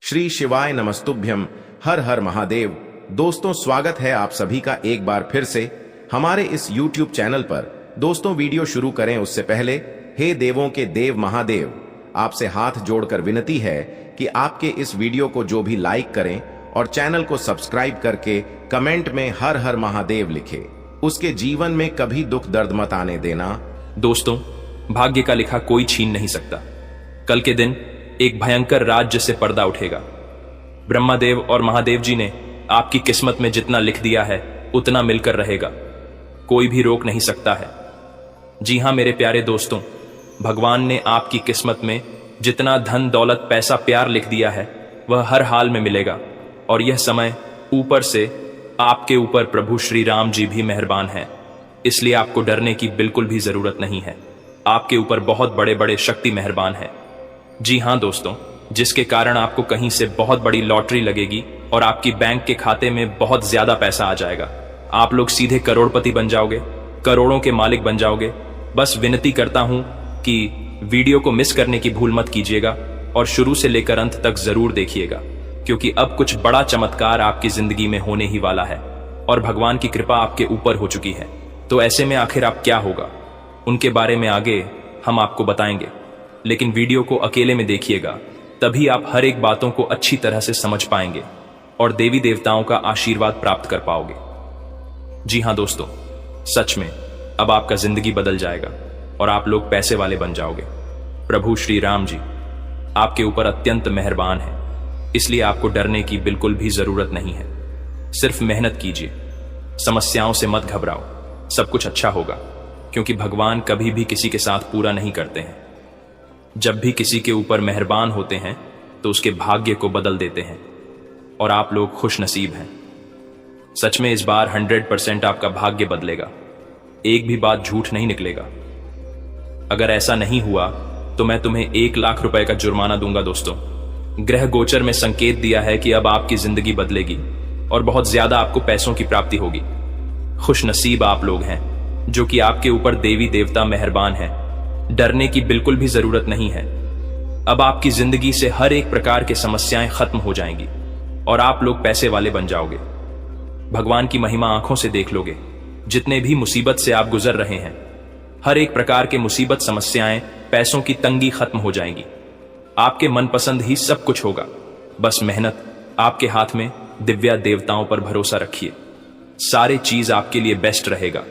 श्री शिवाय नमस्तुभ्यम। हर हर महादेव। दोस्तों, स्वागत है आप सभी का एक बार फिर से हमारे इस YouTube चैनल पर। दोस्तों, वीडियो शुरू करें उससे पहले हे देवों के देव महादेव, आपसे हाथ जोड़कर विनती है कि आपके इस वीडियो को जो भी लाइक करें और चैनल को सब्सक्राइब करके कमेंट में हर हर महादेव लिखे, उसके जीवन में कभी दुख दर्द मत आने देना। दोस्तों, भाग्य का लिखा कोई छीन नहीं सकता। कल के दिन एक भयंकर राज्य से पर्दा उठेगा। ब्रह्मादेव और महादेव जी ने आपकी किस्मत में जितना लिख दिया है उतना मिलकर रहेगा, कोई भी रोक नहीं सकता है। जी हां मेरे प्यारे दोस्तों, भगवान ने आपकी किस्मत में जितना धन दौलत पैसा प्यार लिख दिया है वह हर हाल में मिलेगा। और यह समय ऊपर से आपके ऊपर प्रभु श्री राम जी भी मेहरबान हैं, इसलिए आपको डरने की बिल्कुल भी जरूरत नहीं है। आपके ऊपर बहुत बड़े बड़े शक्ति मेहरबान है। जी हां दोस्तों, जिसके कारण आपको कहीं से बहुत बड़ी लॉटरी लगेगी और आपकी बैंक के खाते में बहुत ज्यादा पैसा आ जाएगा। आप लोग सीधे करोड़पति बन जाओगे, करोड़ों के मालिक बन जाओगे। बस विनती करता हूं कि वीडियो को मिस करने की भूल मत कीजिएगा और शुरू से लेकर अंत तक जरूर देखिएगा, क्योंकि अब कुछ बड़ा चमत्कार आपकी जिंदगी में होने ही वाला है और भगवान की कृपा आपके ऊपर हो चुकी है। तो ऐसे में आखिर आप क्या होगा, उनके बारे में आगे हम आपको बताएंगे, लेकिन वीडियो को अकेले में देखिएगा, तभी आप हर एक बातों को अच्छी तरह से समझ पाएंगे और देवी देवताओं का आशीर्वाद प्राप्त कर पाओगे। जी हां दोस्तों, सच में अब आपका जिंदगी बदल जाएगा और आप लोग पैसे वाले बन जाओगे। प्रभु श्री राम जी आपके ऊपर अत्यंत मेहरबान है, इसलिए आपको डरने की बिल्कुल भी जरूरत नहीं है। सिर्फ मेहनत कीजिए, समस्याओं से मत घबराओ, सब कुछ अच्छा होगा, क्योंकि भगवान कभी भी किसी के साथ पूरा नहीं करते हैं। जब भी किसी के ऊपर मेहरबान होते हैं तो उसके भाग्य को बदल देते हैं और आप लोग खुश नसीब हैं। सच में इस बार 100% आपका भाग्य बदलेगा, एक भी बात झूठ नहीं निकलेगा। अगर ऐसा नहीं हुआ तो मैं तुम्हें 1 लाख रुपए का जुर्माना दूंगा। दोस्तों, ग्रह गोचर में संकेत दिया है कि अब आपकी जिंदगी बदलेगी और बहुत ज्यादा आपको पैसों की प्राप्ति होगी। खुश नसीब आप लोग हैं जो कि आपके ऊपर देवी देवता मेहरबान हैं। डरने की बिल्कुल भी जरूरत नहीं है। अब आपकी जिंदगी से हर एक प्रकार की समस्याएं खत्म हो जाएंगी और आप लोग पैसे वाले बन जाओगे। भगवान की महिमा आंखों से देख लोगे। जितने भी मुसीबत से आप गुजर रहे हैं, हर एक प्रकार के मुसीबत समस्याएं पैसों की तंगी खत्म हो जाएंगी। आपके मनपसंद ही सब कुछ होगा। बस मेहनत आपके हाथ में, दिव्या देवताओं पर भरोसा रखिए, सारे चीज आपके लिए बेस्ट रहेगा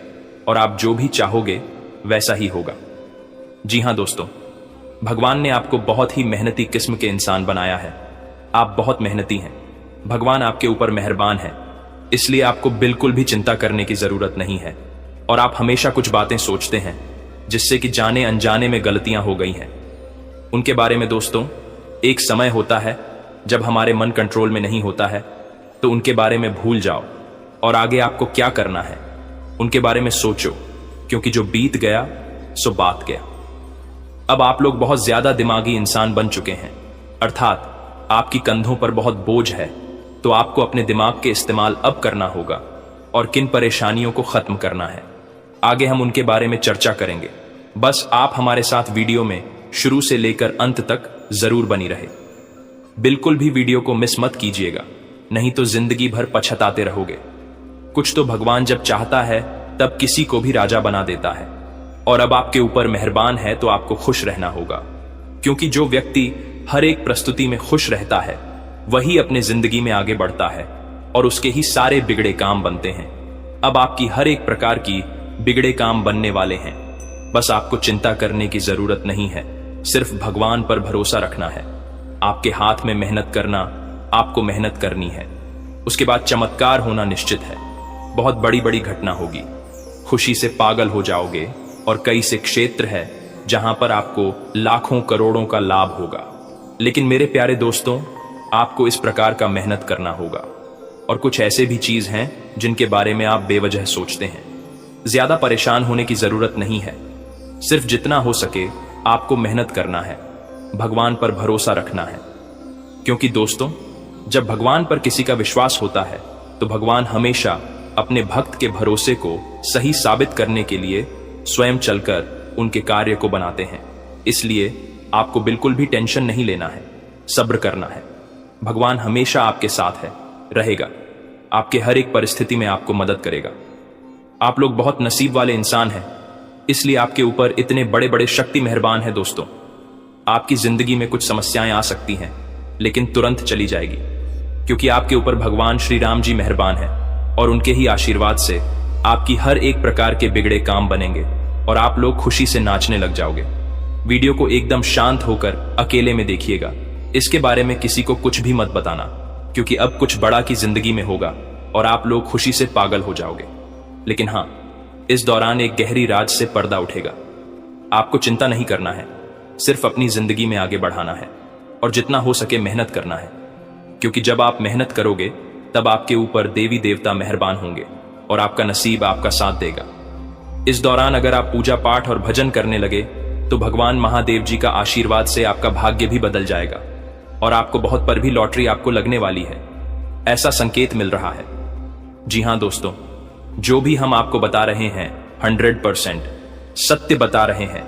और आप जो भी चाहोगे वैसा ही होगा। जी हां दोस्तों, भगवान ने आपको बहुत ही मेहनती किस्म के इंसान बनाया है। आप बहुत मेहनती हैं, भगवान आपके ऊपर मेहरबान है, इसलिए आपको बिल्कुल भी चिंता करने की जरूरत नहीं है। और आप हमेशा कुछ बातें सोचते हैं जिससे कि जाने अनजाने में गलतियां हो गई हैं। उनके बारे में दोस्तों, एक समय होता है जब हमारे मन कंट्रोल में नहीं होता है, तो उनके बारे में भूल जाओ और आगे आपको क्या करना है उनके बारे में सोचो, क्योंकि जो बीत गया सो बात गया। अब आप लोग बहुत ज्यादा दिमागी इंसान बन चुके हैं, अर्थात आपकी कंधों पर बहुत बोझ है, तो आपको अपने दिमाग के इस्तेमाल अब करना होगा और किन परेशानियों को खत्म करना है, आगे हम उनके बारे में चर्चा करेंगे। बस आप हमारे साथ वीडियो में शुरू से लेकर अंत तक जरूर बनी रहे। बिल्कुल भी वीडियो को मिस मत कीजिएगा, नहीं तो जिंदगी भर पछताते रहोगे। कुछ तो भगवान जब चाहता है तब किसी को भी राजा बना देता है, और अब आपके ऊपर मेहरबान है तो आपको खुश रहना होगा, क्योंकि जो व्यक्ति हर एक प्रस्तुति में खुश रहता है वही अपने जिंदगी में आगे बढ़ता है और उसके ही सारे बिगड़े काम बनते हैं। अब आपकी हर एक प्रकार की बिगड़े काम बनने वाले हैं। बस आपको चिंता करने की जरूरत नहीं है, सिर्फ भगवान पर भरोसा रखना है। आपके हाथ में मेहनत करना, आपको मेहनत करनी है, उसके बाद चमत्कार होना निश्चित है। बहुत बड़ी बड़ी घटना होगी, खुशी से पागल हो जाओगे और कई से क्षेत्र है जहां पर आपको लाखों करोड़ों का लाभ होगा। लेकिन मेरे प्यारे दोस्तों, आपको इस प्रकार का मेहनत करना होगा। और कुछ ऐसे भी चीज हैं जिनके बारे में आप बेवजह सोचते हैं। ज्यादा परेशान होने की जरूरत नहीं है, सिर्फ जितना हो सके आपको मेहनत करना है, भगवान पर भरोसा रखना है। क्योंकि दोस्तों, जब भगवान पर किसी का विश्वास होता है तो भगवान हमेशा अपने भक्त के भरोसे को सही साबित करने के लिए स्वयं चलकर उनके कार्य को बनाते हैं। इसलिए आपको बिल्कुल भी टेंशन नहीं लेना है, सब्र करना है। भगवान हमेशा आपके साथ है, रहेगा। आपके हर एक परिस्थिति में आपको मदद करेगा। आप लोग बहुत नसीब वाले इंसान हैं, इसलिए आपके ऊपर इतने बड़े बड़े शक्ति मेहरबान है। दोस्तों, आपकी जिंदगी में कुछ समस्याएं आ सकती हैं, लेकिन तुरंत चली जाएगी, क्योंकि आपके ऊपर भगवान श्री राम जी मेहरबान है और उनके ही आशीर्वाद से आपकी हर एक प्रकार के बिगड़े काम बनेंगे और आप लोग खुशी से नाचने लग जाओगे। वीडियो को एकदम शांत होकर अकेले में देखिएगा। इसके बारे में किसी को कुछ भी मत बताना, क्योंकि अब कुछ बड़ा की जिंदगी में होगा और आप लोग खुशी से पागल हो जाओगे। लेकिन हाँ, इस दौरान एक गहरी राज से पर्दा उठेगा। आपको चिंता नहीं करना है, सिर्फ अपनी जिंदगी में आगे बढ़ाना है और जितना हो सके मेहनत करना है, क्योंकि जब आप मेहनत करोगे तब आपके ऊपर देवी देवता मेहरबान होंगे और आपका नसीब आपका साथ देगा। इस दौरान अगर आप पूजा पाठ और भजन करने लगे तो भगवान महादेव जी का आशीर्वाद से आपका भाग्य भी बदल जाएगा और आपको बहुत पर भी लॉटरी आपको लगने वाली है, ऐसा संकेत मिल रहा है। जी हां दोस्तों, जो भी हम आपको बता रहे हैं 100% सत्य बता रहे हैं।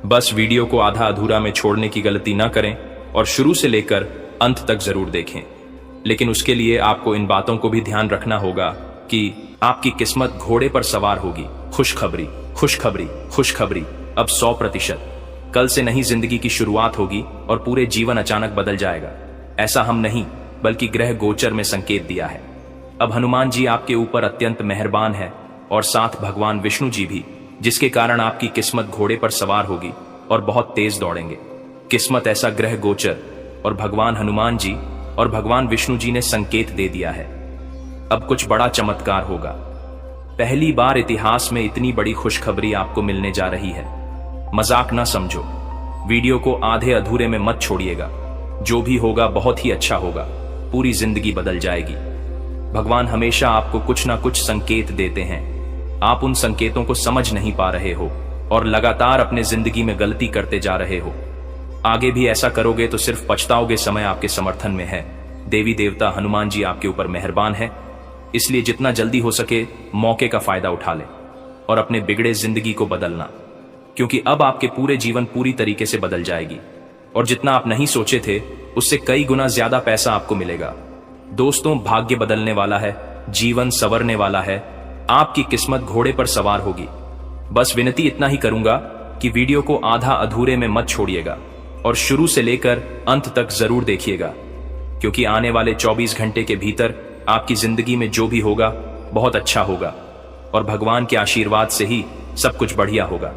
बस वीडियो को आधा अधूरा में छोड़ने की गलती ना करें और शुरू से लेकर अंत तक जरूर देखें। लेकिन उसके लिए आपको इन बातों को भी ध्यान रखना होगा कि आपकी किस्मत घोड़े पर सवार होगी। खुशखबरी, खुशखबरी, खुशखबरी। अब 100% कल से नई जिंदगी की शुरुआत होगी और पूरे जीवन अचानक बदल जाएगा। ऐसा हम नहीं, बल्कि ग्रह गोचर में संकेत दिया है। अब हनुमान जी आपके ऊपर अत्यंत मेहरबान है और साथ भगवान विष्णु जी भी, जिसके कारण आपकी किस्मत घोड़े पर सवार होगी और बहुत तेज दौड़ेंगे। किस्मत ऐसा ग्रह गोचर और भगवान हनुमान जी और भगवान विष्णु जी ने संकेत दे दिया है। अब कुछ बड़ा चमत्कार होगा। पहली बार इतिहास में इतनी बड़ी खुशखबरी आपको मिलने जा रही है। मजाक ना समझो, वीडियो को आधे अधूरे में मत छोड़िएगा। जो भी होगा बहुत ही अच्छा होगा, पूरी जिंदगी बदल जाएगी। भगवान हमेशा आपको कुछ ना कुछ संकेत देते हैं। आप उन संकेतों को समझ नहीं पा रहे हो और लगातार अपने जिंदगी में गलती करते जा रहे हो। आगे भी ऐसा करोगे तो सिर्फ पछताओगे। समय आपके समर्थन में है। देवी देवता हनुमान जी आपके ऊपर मेहरबान है, इसलिए जितना जल्दी हो सके मौके का फायदा उठा ले और अपने बिगड़े जिंदगी को बदलना, क्योंकि अब आपके पूरे जीवन पूरी तरीके से बदल जाएगी और जितना आप नहीं सोचे थे उससे कई गुना ज्यादा पैसा आपको मिलेगा। दोस्तों, भाग्य बदलने वाला है, जीवन संवरने वाला है। आपकी किस्मत घोड़े पर सवार होगी। बस विनती इतना ही करूंगा कि वीडियो को आधा अधूरे में मत छोड़िएगा और शुरू से लेकर अंत तक जरूर देखिएगा, क्योंकि आने वाले 24 घंटे के भीतर आपकी जिंदगी में जो भी होगा बहुत अच्छा होगा और भगवान के आशीर्वाद से ही सब कुछ बढ़िया होगा।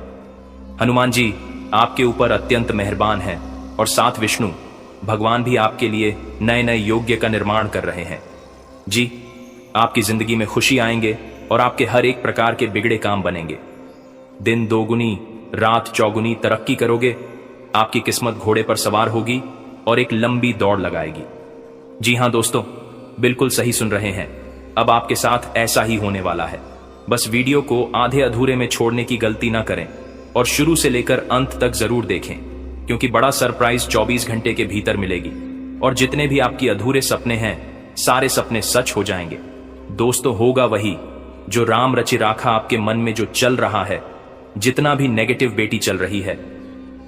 हनुमान जी आपके ऊपर अत्यंत मेहरबान हैं और साथ विष्णु भगवान भी आपके लिए नए नए योग्य का निर्माण कर रहे हैं। जी, आपकी जिंदगी में खुशी आएंगे और आपके हर एक प्रकार के बिगड़े काम बनेंगे। दिन दोगुनी रात चौगुनी तरक्की करोगे। आपकी किस्मत घोड़े पर सवार होगी और एक लंबी दौड़ लगाएगी। जी हां दोस्तों, बिल्कुल सही सुन रहे हैं। अब आपके साथ ऐसा ही होने वाला है। बस वीडियो को आधे अधूरे में छोड़ने की गलती ना करें और शुरू से लेकर अंत तक जरूर देखें, क्योंकि बड़ा सरप्राइज 24 घंटे के भीतर मिलेगी और जितने भी आपकी अधूरे सपने हैं सारे सपने सच हो जाएंगे। दोस्तों, होगा वही जो राम रचि राखा आपके मन में जो चल रहा है। जितना भी नेगेटिव बेटी चल रही है,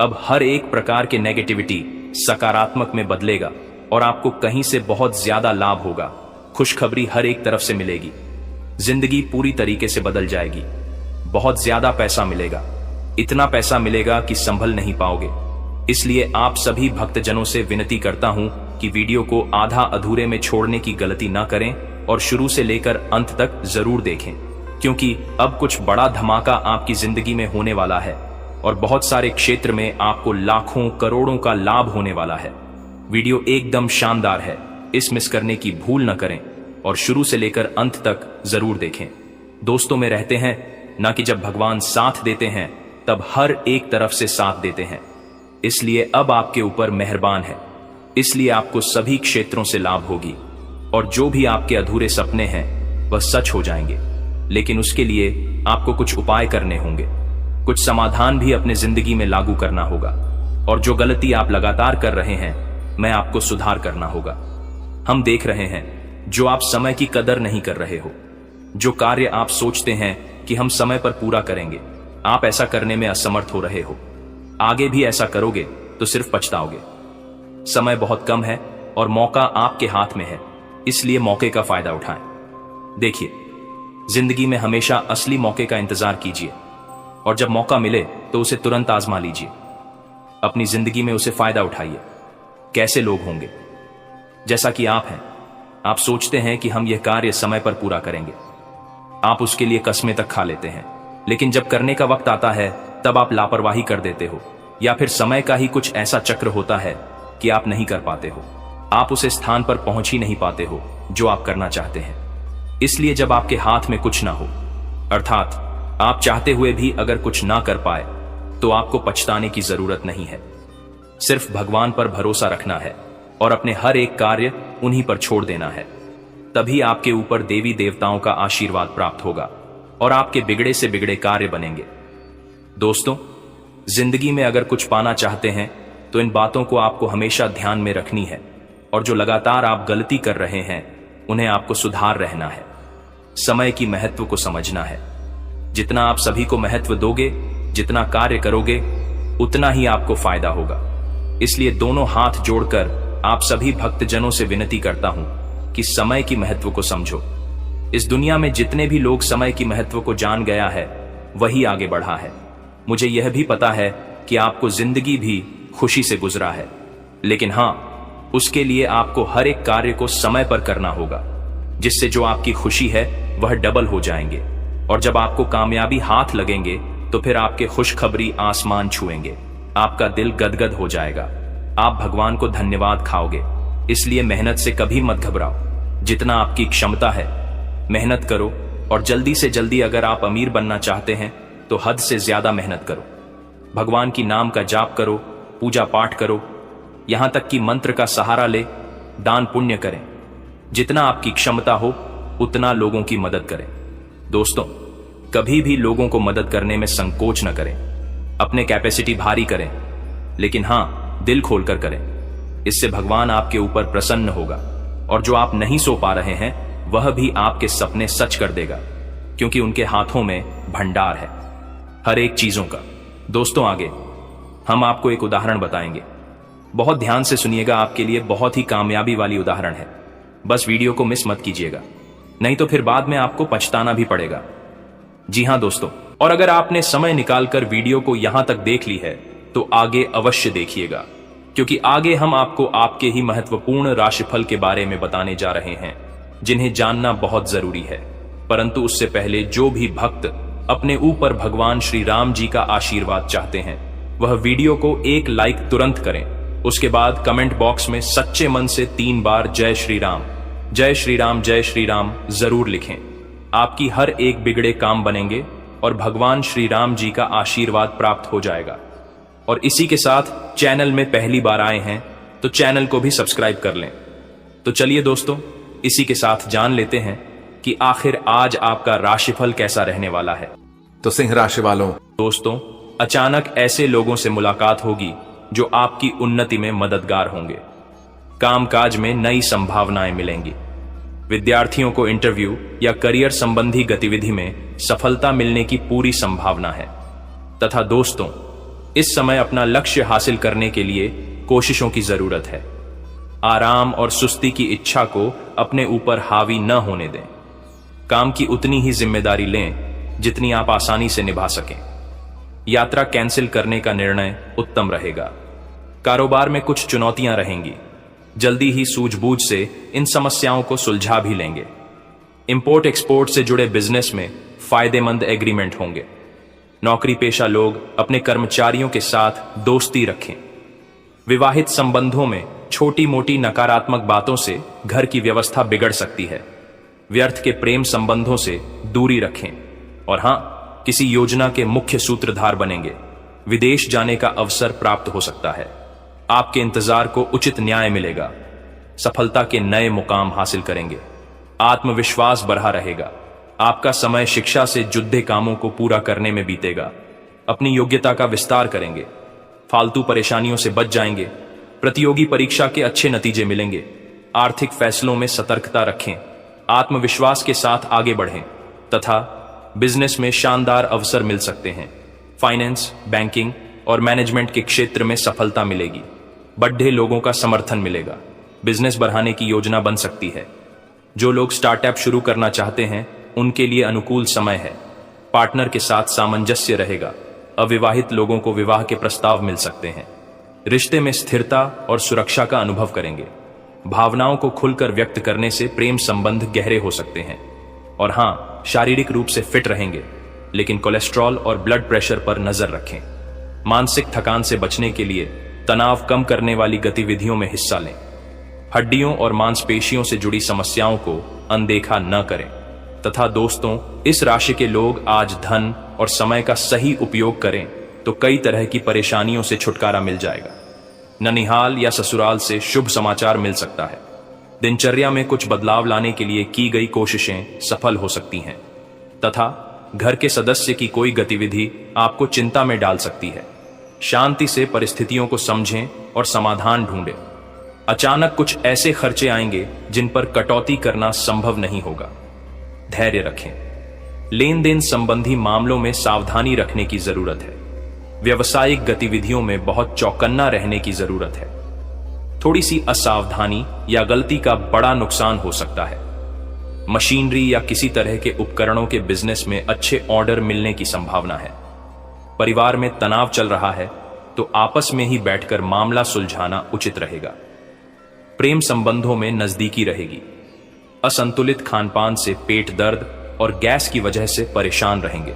अब हर एक प्रकार के नेगेटिविटी सकारात्मक में बदलेगा और आपको कहीं से बहुत ज्यादा लाभ होगा। खुशखबरी हर एक तरफ से मिलेगी। जिंदगी पूरी तरीके से बदल जाएगी। बहुत ज्यादा पैसा मिलेगा, इतना पैसा मिलेगा कि संभल नहीं पाओगे। इसलिए आप सभी भक्तजनों से विनती करता हूं कि वीडियो को आधा अधूरे में छोड़ने की गलती ना करें और शुरू से लेकर अंत तक जरूर देखें, क्योंकि अब कुछ बड़ा धमाका आपकी जिंदगी में होने वाला है और बहुत सारे क्षेत्र में आपको लाखों करोड़ों का लाभ होने वाला है। वीडियो एकदम शानदार है, इस मिस करने की भूल न करें और शुरू से लेकर अंत तक जरूर देखें। दोस्तों में रहते हैं ना कि जब भगवान साथ देते हैं तब हर एक तरफ से साथ देते हैं। इसलिए अब आपके ऊपर मेहरबान है, इसलिए आपको सभी क्षेत्रों से लाभ होगी और जो भी आपके अधूरे सपने हैं वह सच हो जाएंगे। लेकिन उसके लिए आपको कुछ उपाय करने होंगे, कुछ समाधान भी अपने जिंदगी में लागू करना होगा और जो गलती आप लगातार कर रहे हैं मैं आपको सुधार करना होगा। हम देख रहे हैं जो आप समय की कदर नहीं कर रहे हो, जो कार्य आप सोचते हैं कि हम समय पर पूरा करेंगे, आप ऐसा करने में असमर्थ हो रहे हो। आगे भी ऐसा करोगे तो सिर्फ पछताओगे। समय बहुत कम है और मौका आपके हाथ में है, इसलिए मौके का फायदा उठाएं। देखिए, जिंदगी में हमेशा असली मौके का इंतजार कीजिए और जब मौका मिले तो उसे तुरंत आजमा लीजिए। अपनी जिंदगी में उसे फायदा उठाइए। कैसे लोग होंगे? जैसा कि आप हैं। आप सोचते हैं कि हम यह कार्य समय पर पूरा करेंगे। आप उसके लिए कस्में तक खा लेते हैं, लेकिन जब करने का वक्त आता है तब आप लापरवाही कर देते हो, या फिर समय का ही कुछ ऐसा चक्र होता है कि आप नहीं कर पाते हो। आप उस स्थान पर पहुंच ही नहीं पाते हो जो आप करना चाहते हैं। इसलिए जब आपके हाथ में कुछ ना हो, अर्थात आप चाहते हुए भी अगर कुछ ना कर पाए, तो आपको पछताने की जरूरत नहीं है। सिर्फ भगवान पर भरोसा रखना है और अपने हर एक कार्य उन्हीं पर छोड़ देना है। तभी आपके ऊपर देवी देवताओं का आशीर्वाद प्राप्त होगा और आपके बिगड़े से बिगड़े कार्य बनेंगे। दोस्तों, जिंदगी में अगर कुछ पाना चाहते हैं तो इन बातों को आपको हमेशा ध्यान में रखनी है, और जो लगातार आप गलती कर रहे हैं उन्हें आपको सुधार रहना है। समय की महत्व को समझना है। जितना आप सभी को महत्व दोगे, जितना कार्य करोगे, उतना ही आपको फायदा होगा। इसलिए दोनों हाथ जोड़कर आप सभी भक्तजनों से विनती करता हूं कि समय की महत्व को समझो। इस दुनिया में जितने भी लोग समय की महत्व को जान गया है, वही आगे बढ़ा है। मुझे यह भी पता है कि आपको जिंदगी भी खुशी से गुजरा है, लेकिन हां, उसके लिए आपको हर एक कार्य को समय पर करना होगा, जिससे जो आपकी खुशी है वह डबल हो जाएंगे। और जब आपको कामयाबी हाथ लगेंगे तो फिर आपके खुशखबरी आसमान छुएंगे। आपका दिल गदगद हो जाएगा। आप भगवान को धन्यवाद खाओगे। इसलिए मेहनत से कभी मत घबराओ। जितना आपकी क्षमता है मेहनत करो, और जल्दी से जल्दी अगर आप अमीर बनना चाहते हैं तो हद से ज्यादा मेहनत करो। भगवान की नाम का जाप करो, पूजा पाठ करो, यहां तक कि मंत्र का सहारा ले, दान पुण्य करें। जितना आपकी क्षमता हो उतना लोगों की मदद करें। दोस्तों, कभी भी लोगों को मदद करने में संकोच न करें। अपने कैपेसिटी भारी करें, लेकिन हां, दिल खोलकर करें। इससे भगवान आपके ऊपर प्रसन्न होगा, और जो आप नहीं सो पा रहे हैं वह भी आपके सपने सच कर देगा, क्योंकि उनके हाथों में भंडार है हर एक चीजों का। दोस्तों, आगे हम आपको एक उदाहरण बताएंगे। बहुत ध्यान से सुनिएगा, आपके लिए बहुत ही कामयाबी वाली उदाहरण है। बस वीडियो को मिस मत कीजिएगा, नहीं तो फिर बाद में आपको पछताना भी पड़ेगा। जी हां दोस्तों, और अगर आपने समय निकालकर वीडियो को यहां तक देख ली है तो आगे अवश्य देखिएगा, क्योंकि आगे हम आपको आपके ही महत्वपूर्ण राशिफल के बारे में बताने जा रहे हैं, जिन्हें जानना बहुत जरूरी है। परंतु उससे पहले जो भी भक्त अपने ऊपर भगवान श्री राम जी का आशीर्वाद चाहते हैं, वह वीडियो को एक लाइक तुरंत करें। उसके बाद कमेंट बॉक्स में सच्चे मन से 3 बार जय श्री राम, जय श्री राम, जय श्री राम जरूर लिखें। आपकी हर एक बिगड़े काम बनेंगे और भगवान श्री राम जी का आशीर्वाद प्राप्त हो जाएगा। और इसी के साथ चैनल में पहली बार आए हैं तो चैनल को भी सब्सक्राइब कर लें। तो चलिए दोस्तों, इसी के साथ जान लेते हैं कि आखिर आज आपका राशिफल कैसा रहने वाला है। तो सिंह राशि वालों, दोस्तों, अचानक ऐसे लोगों से मुलाकात होगी जो आपकी उन्नति में मददगार होंगे। कामकाज में नई संभावनाएं मिलेंगी। विद्यार्थियों को इंटरव्यू या करियर संबंधी गतिविधि में सफलता मिलने की पूरी संभावना है। तथा दोस्तों, इस समय अपना लक्ष्य हासिल करने के लिए कोशिशों की जरूरत है। आराम और सुस्ती की इच्छा को अपने ऊपर हावी न होने दें। काम की उतनी ही जिम्मेदारी लें जितनी आप आसानी से निभा सकें। यात्रा कैंसिल करने का निर्णय उत्तम रहेगा। कारोबार में कुछ चुनौतियां रहेंगी। जल्दी ही सूझबूझ से इन समस्याओं को सुलझा भी लेंगे। इंपोर्ट एक्सपोर्ट से जुड़े बिजनेस में फायदेमंद एग्रीमेंट होंगे। नौकरी पेशा लोग अपने कर्मचारियों के साथ दोस्ती रखें। विवाहित संबंधों में छोटी मोटी नकारात्मक बातों से घर की व्यवस्था बिगड़ सकती है। व्यर्थ के प्रेम संबंधों से दूरी रखें। और हां, किसी योजना के मुख्य सूत्रधार बनेंगे। विदेश जाने का अवसर प्राप्त हो सकता है। आपके इंतजार को उचित न्याय मिलेगा। सफलता के नए मुकाम हासिल करेंगे। आत्मविश्वास बढ़ा रहेगा। आपका समय शिक्षा से जुड़े कामों को पूरा करने में बीतेगा। अपनी योग्यता का विस्तार करेंगे। फालतू परेशानियों से बच जाएंगे। प्रतियोगी परीक्षा के अच्छे नतीजे मिलेंगे। आर्थिक फैसलों में सतर्कता रखें। आत्मविश्वास के साथ आगे बढ़ें तथा बिजनेस में शानदार अवसर मिल सकते हैं। फाइनेंस, बैंकिंग और मैनेजमेंट के क्षेत्र में सफलता मिलेगी। बढ़े लोगों का समर्थन मिलेगा। बिजनेस बढ़ाने की योजना बन सकती है। जो लोग स्टार्टअप शुरू करना चाहते हैं उनके लिए अनुकूल समय है। पार्टनर के साथ सामंजस्य रहेगा। अविवाहित लोगों को विवाह के प्रस्ताव मिल सकते हैं। रिश्ते में स्थिरता और सुरक्षा का अनुभव करेंगे। भावनाओं को खुलकर व्यक्त करने से प्रेम संबंध गहरे हो सकते हैं। और हां, शारीरिक रूप से फिट रहेंगे, लेकिन कोलेस्ट्रॉल और ब्लड प्रेशर पर नजर रखें। मानसिक थकान से बचने के लिए तनाव कम करने वाली गतिविधियों में हिस्सा लें। हड्डियों और मांसपेशियों से जुड़ी समस्याओं को अनदेखा न करें। तथा दोस्तों, इस राशि के लोग आज धन और समय का सही उपयोग करें तो कई तरह की परेशानियों से छुटकारा मिल जाएगा। ननिहाल या ससुराल से शुभ समाचार मिल सकता है। दिनचर्या में कुछ बदलाव लाने के लिए की गई कोशिशें सफल हो सकती हैं। तथा घर के सदस्य की कोई गतिविधि आपको चिंता में डाल सकती है। शांति से परिस्थितियों को समझें और समाधान ढूंढें। अचानक कुछ ऐसे खर्चे आएंगे जिन पर कटौती करना संभव नहीं होगा। धैर्य रखें। लेन देन संबंधी मामलों में सावधानी रखने की जरूरत है। व्यावसायिक गतिविधियों में बहुत चौकन्ना रहने की जरूरत है। थोड़ी सी असावधानी या गलती का बड़ा नुकसान हो सकता है। मशीनरी या किसी तरह के उपकरणों के बिजनेस में अच्छे ऑर्डर मिलने की संभावना है। परिवार में तनाव चल रहा है तो आपस में ही बैठकर मामला सुलझाना उचित रहेगा। प्रेम संबंधों में नजदीकी रहेगी। असंतुलित खानपान से पेट दर्द और गैस की वजह से परेशान रहेंगे।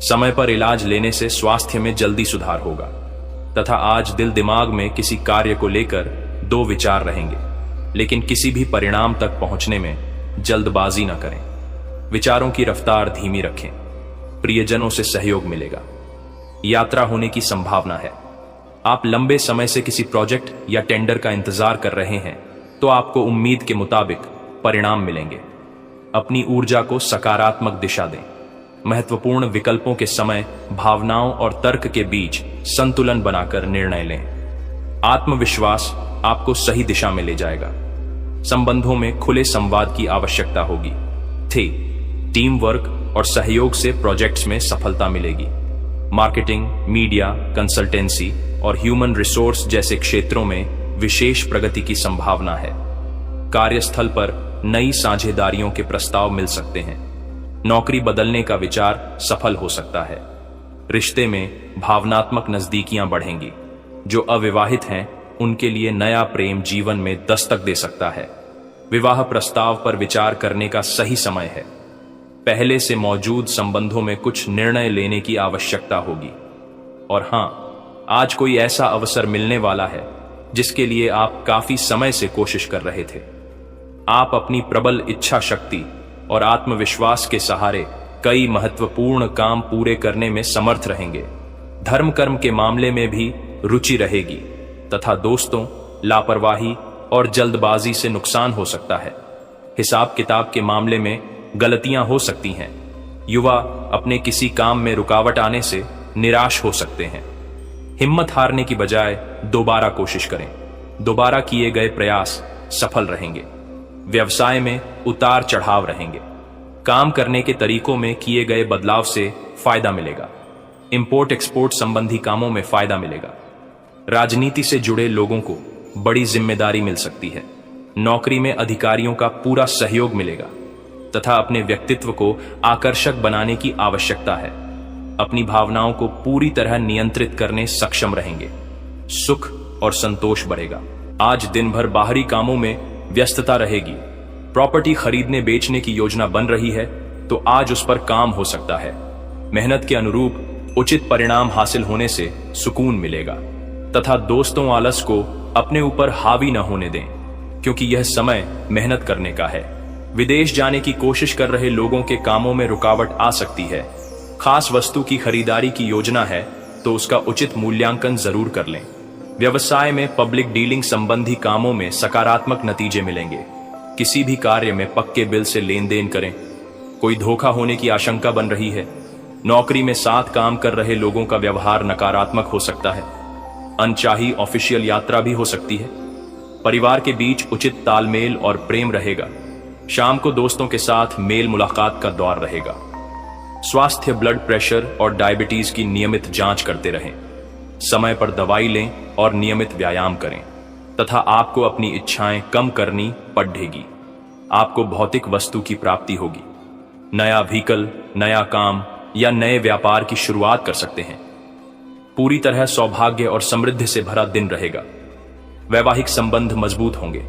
समय पर इलाज लेने से स्वास्थ्य में जल्दी सुधार होगा। तथा आज दिल दिमाग में किसी कार्य को लेकर दो विचार रहेंगे, लेकिन किसी भी परिणाम तक पहुंचने में जल्दबाजी न करें। विचारों की रफ्तार धीमी रखें। प्रियजनों से सहयोग मिलेगा। यात्रा होने की संभावना है। आप लंबे समय से किसी प्रोजेक्ट या टेंडर का इंतजार कर रहे हैं तो आपको उम्मीद के मुताबिक परिणाम मिलेंगे। अपनी ऊर्जा को सकारात्मक दिशा दें। महत्वपूर्ण विकल्पों के समय भावनाओं और तर्क के बीच संतुलन बनाकर निर्णय लें। आत्मविश्वास आपको सही दिशा में ले जाएगा। संबंधों में खुले संवाद की आवश्यकता होगी। टीम वर्क और सहयोग से प्रोजेक्ट्स में सफलता मिलेगी। मार्केटिंग, मीडिया, कंसल्टेंसी और ह्यूमन रिसोर्स जैसे क्षेत्रों में विशेष प्रगति की संभावना है। कार्यस्थल पर नई साझेदारियों के प्रस्ताव मिल सकते हैं। नौकरी बदलने का विचार सफल हो सकता है। रिश्ते में भावनात्मक नजदीकियां बढ़ेंगी। जो अविवाहित हैं उनके लिए नया प्रेम जीवन में दस्तक दे सकता है। विवाह प्रस्ताव पर विचार करने का सही समय है। पहले से मौजूद संबंधों में कुछ निर्णय लेने की आवश्यकता होगी। और हां, आज कोई ऐसा अवसर मिलने वाला है जिसके लिए आप काफी समय से कोशिश कर रहे थे। आप अपनी प्रबल इच्छा शक्ति और आत्मविश्वास के सहारे कई महत्वपूर्ण काम पूरे करने में समर्थ रहेंगे। धर्म कर्म के मामले में भी रुचि रहेगी। तथा दोस्तों, लापरवाही और जल्दबाजी से नुकसान हो सकता है। हिसाब किताब के मामले में गलतियां हो सकती हैं। युवा अपने किसी काम में रुकावट आने से निराश हो सकते हैं। हिम्मत हारने की बजाय दोबारा कोशिश करें। दोबारा किए गए प्रयास सफल रहेंगे। व्यवसाय में उतार चढ़ाव रहेंगे। काम करने के तरीकों में किए गए बदलाव से फायदा मिलेगा। इंपोर्ट एक्सपोर्ट संबंधी कामों में फायदा मिलेगा। राजनीति से जुड़े लोगों को बड़ी जिम्मेदारी मिल सकती है। नौकरी में अधिकारियों का पूरा सहयोग मिलेगा तथा अपने व्यक्तित्व को आकर्षक बनाने की आवश्यकता है। अपनी भावनाओं को पूरी तरह नियंत्रित करने सक्षम रहेंगे। सुख और संतोष बढ़ेगा। आज दिन भर बाहरी कामों में व्यस्तता रहेगी। प्रॉपर्टी खरीदने बेचने की योजना बन रही है तो आज उस पर काम हो सकता है। मेहनत के अनुरूप उचित परिणाम हासिल होने से सुकून मिलेगा। तथा दोस्तों, आलस को अपने ऊपर हावी न होने दें, क्योंकि यह समय मेहनत करने का है। विदेश जाने की कोशिश कर रहे लोगों के कामों में रुकावट आ सकती है। खास वस्तु की खरीदारी की योजना है तो उसका उचित मूल्यांकन जरूर कर लें। व्यवसाय में पब्लिक डीलिंग संबंधी कामों में सकारात्मक नतीजे मिलेंगे। किसी भी कार्य में पक्के बिल से लेन देन करें। कोई धोखा होने की आशंका बन रही है। नौकरी में साथ काम कर रहे लोगों का व्यवहार नकारात्मक हो सकता है। अनचाही ऑफिशियल यात्रा भी हो सकती है। परिवार के बीच उचित तालमेल और प्रेम रहेगा। शाम को दोस्तों के साथ मेल मुलाकात का दौर रहेगा। स्वास्थ्य, ब्लड प्रेशर और डायबिटीज की नियमित जांच करते रहें। समय पर दवाई लें और नियमित व्यायाम करें। तथा आपको अपनी इच्छाएं कम करनी पड़ेगी। आपको भौतिक वस्तु की प्राप्ति होगी। नया व्हीकल, नया काम या नए व्यापार की शुरुआत कर सकते हैं। पूरी तरह सौभाग्य और समृद्धि से भरा दिन रहेगा। वैवाहिक संबंध मजबूत होंगे।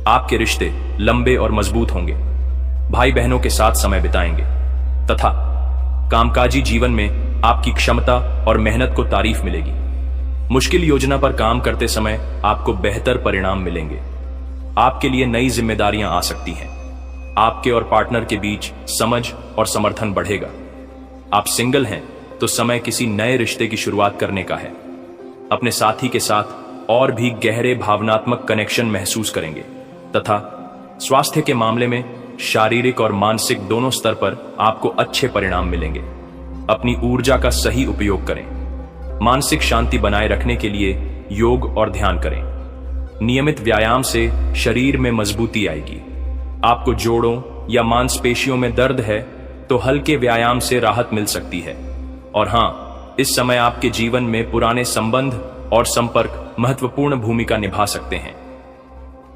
आपके रिश्ते लंबे और मजबूत होंगे। भाई बहनों के साथ समय बिताएंगे तथा कामकाजी जीवन में आपकी क्षमता और मेहनत को तारीफ मिलेगी। मुश्किल योजना पर काम करते समय आपको बेहतर परिणाम मिलेंगे। आपके लिए नई जिम्मेदारियां आ सकती हैं। आपके और पार्टनर के बीच समझ और समर्थन बढ़ेगा। आप सिंगल हैं तो समय किसी नए रिश्ते की शुरुआत करने का है। अपने साथी के साथ और भी गहरे भावनात्मक कनेक्शन महसूस करेंगे तथा स्वास्थ्य के मामले में शारीरिक और मानसिक दोनों स्तर पर आपको अच्छे परिणाम मिलेंगे। अपनी ऊर्जा का सही उपयोग करें। मानसिक शांति बनाए रखने के लिए योग और ध्यान करें। नियमित व्यायाम से शरीर में मजबूती आएगी। आपको जोड़ों या मांसपेशियों में दर्द है तो हल्के व्यायाम से राहत मिल सकती है। और हां, इस समय आपके जीवन में पुराने संबंध और संपर्क महत्वपूर्ण भूमिका निभा सकते हैं।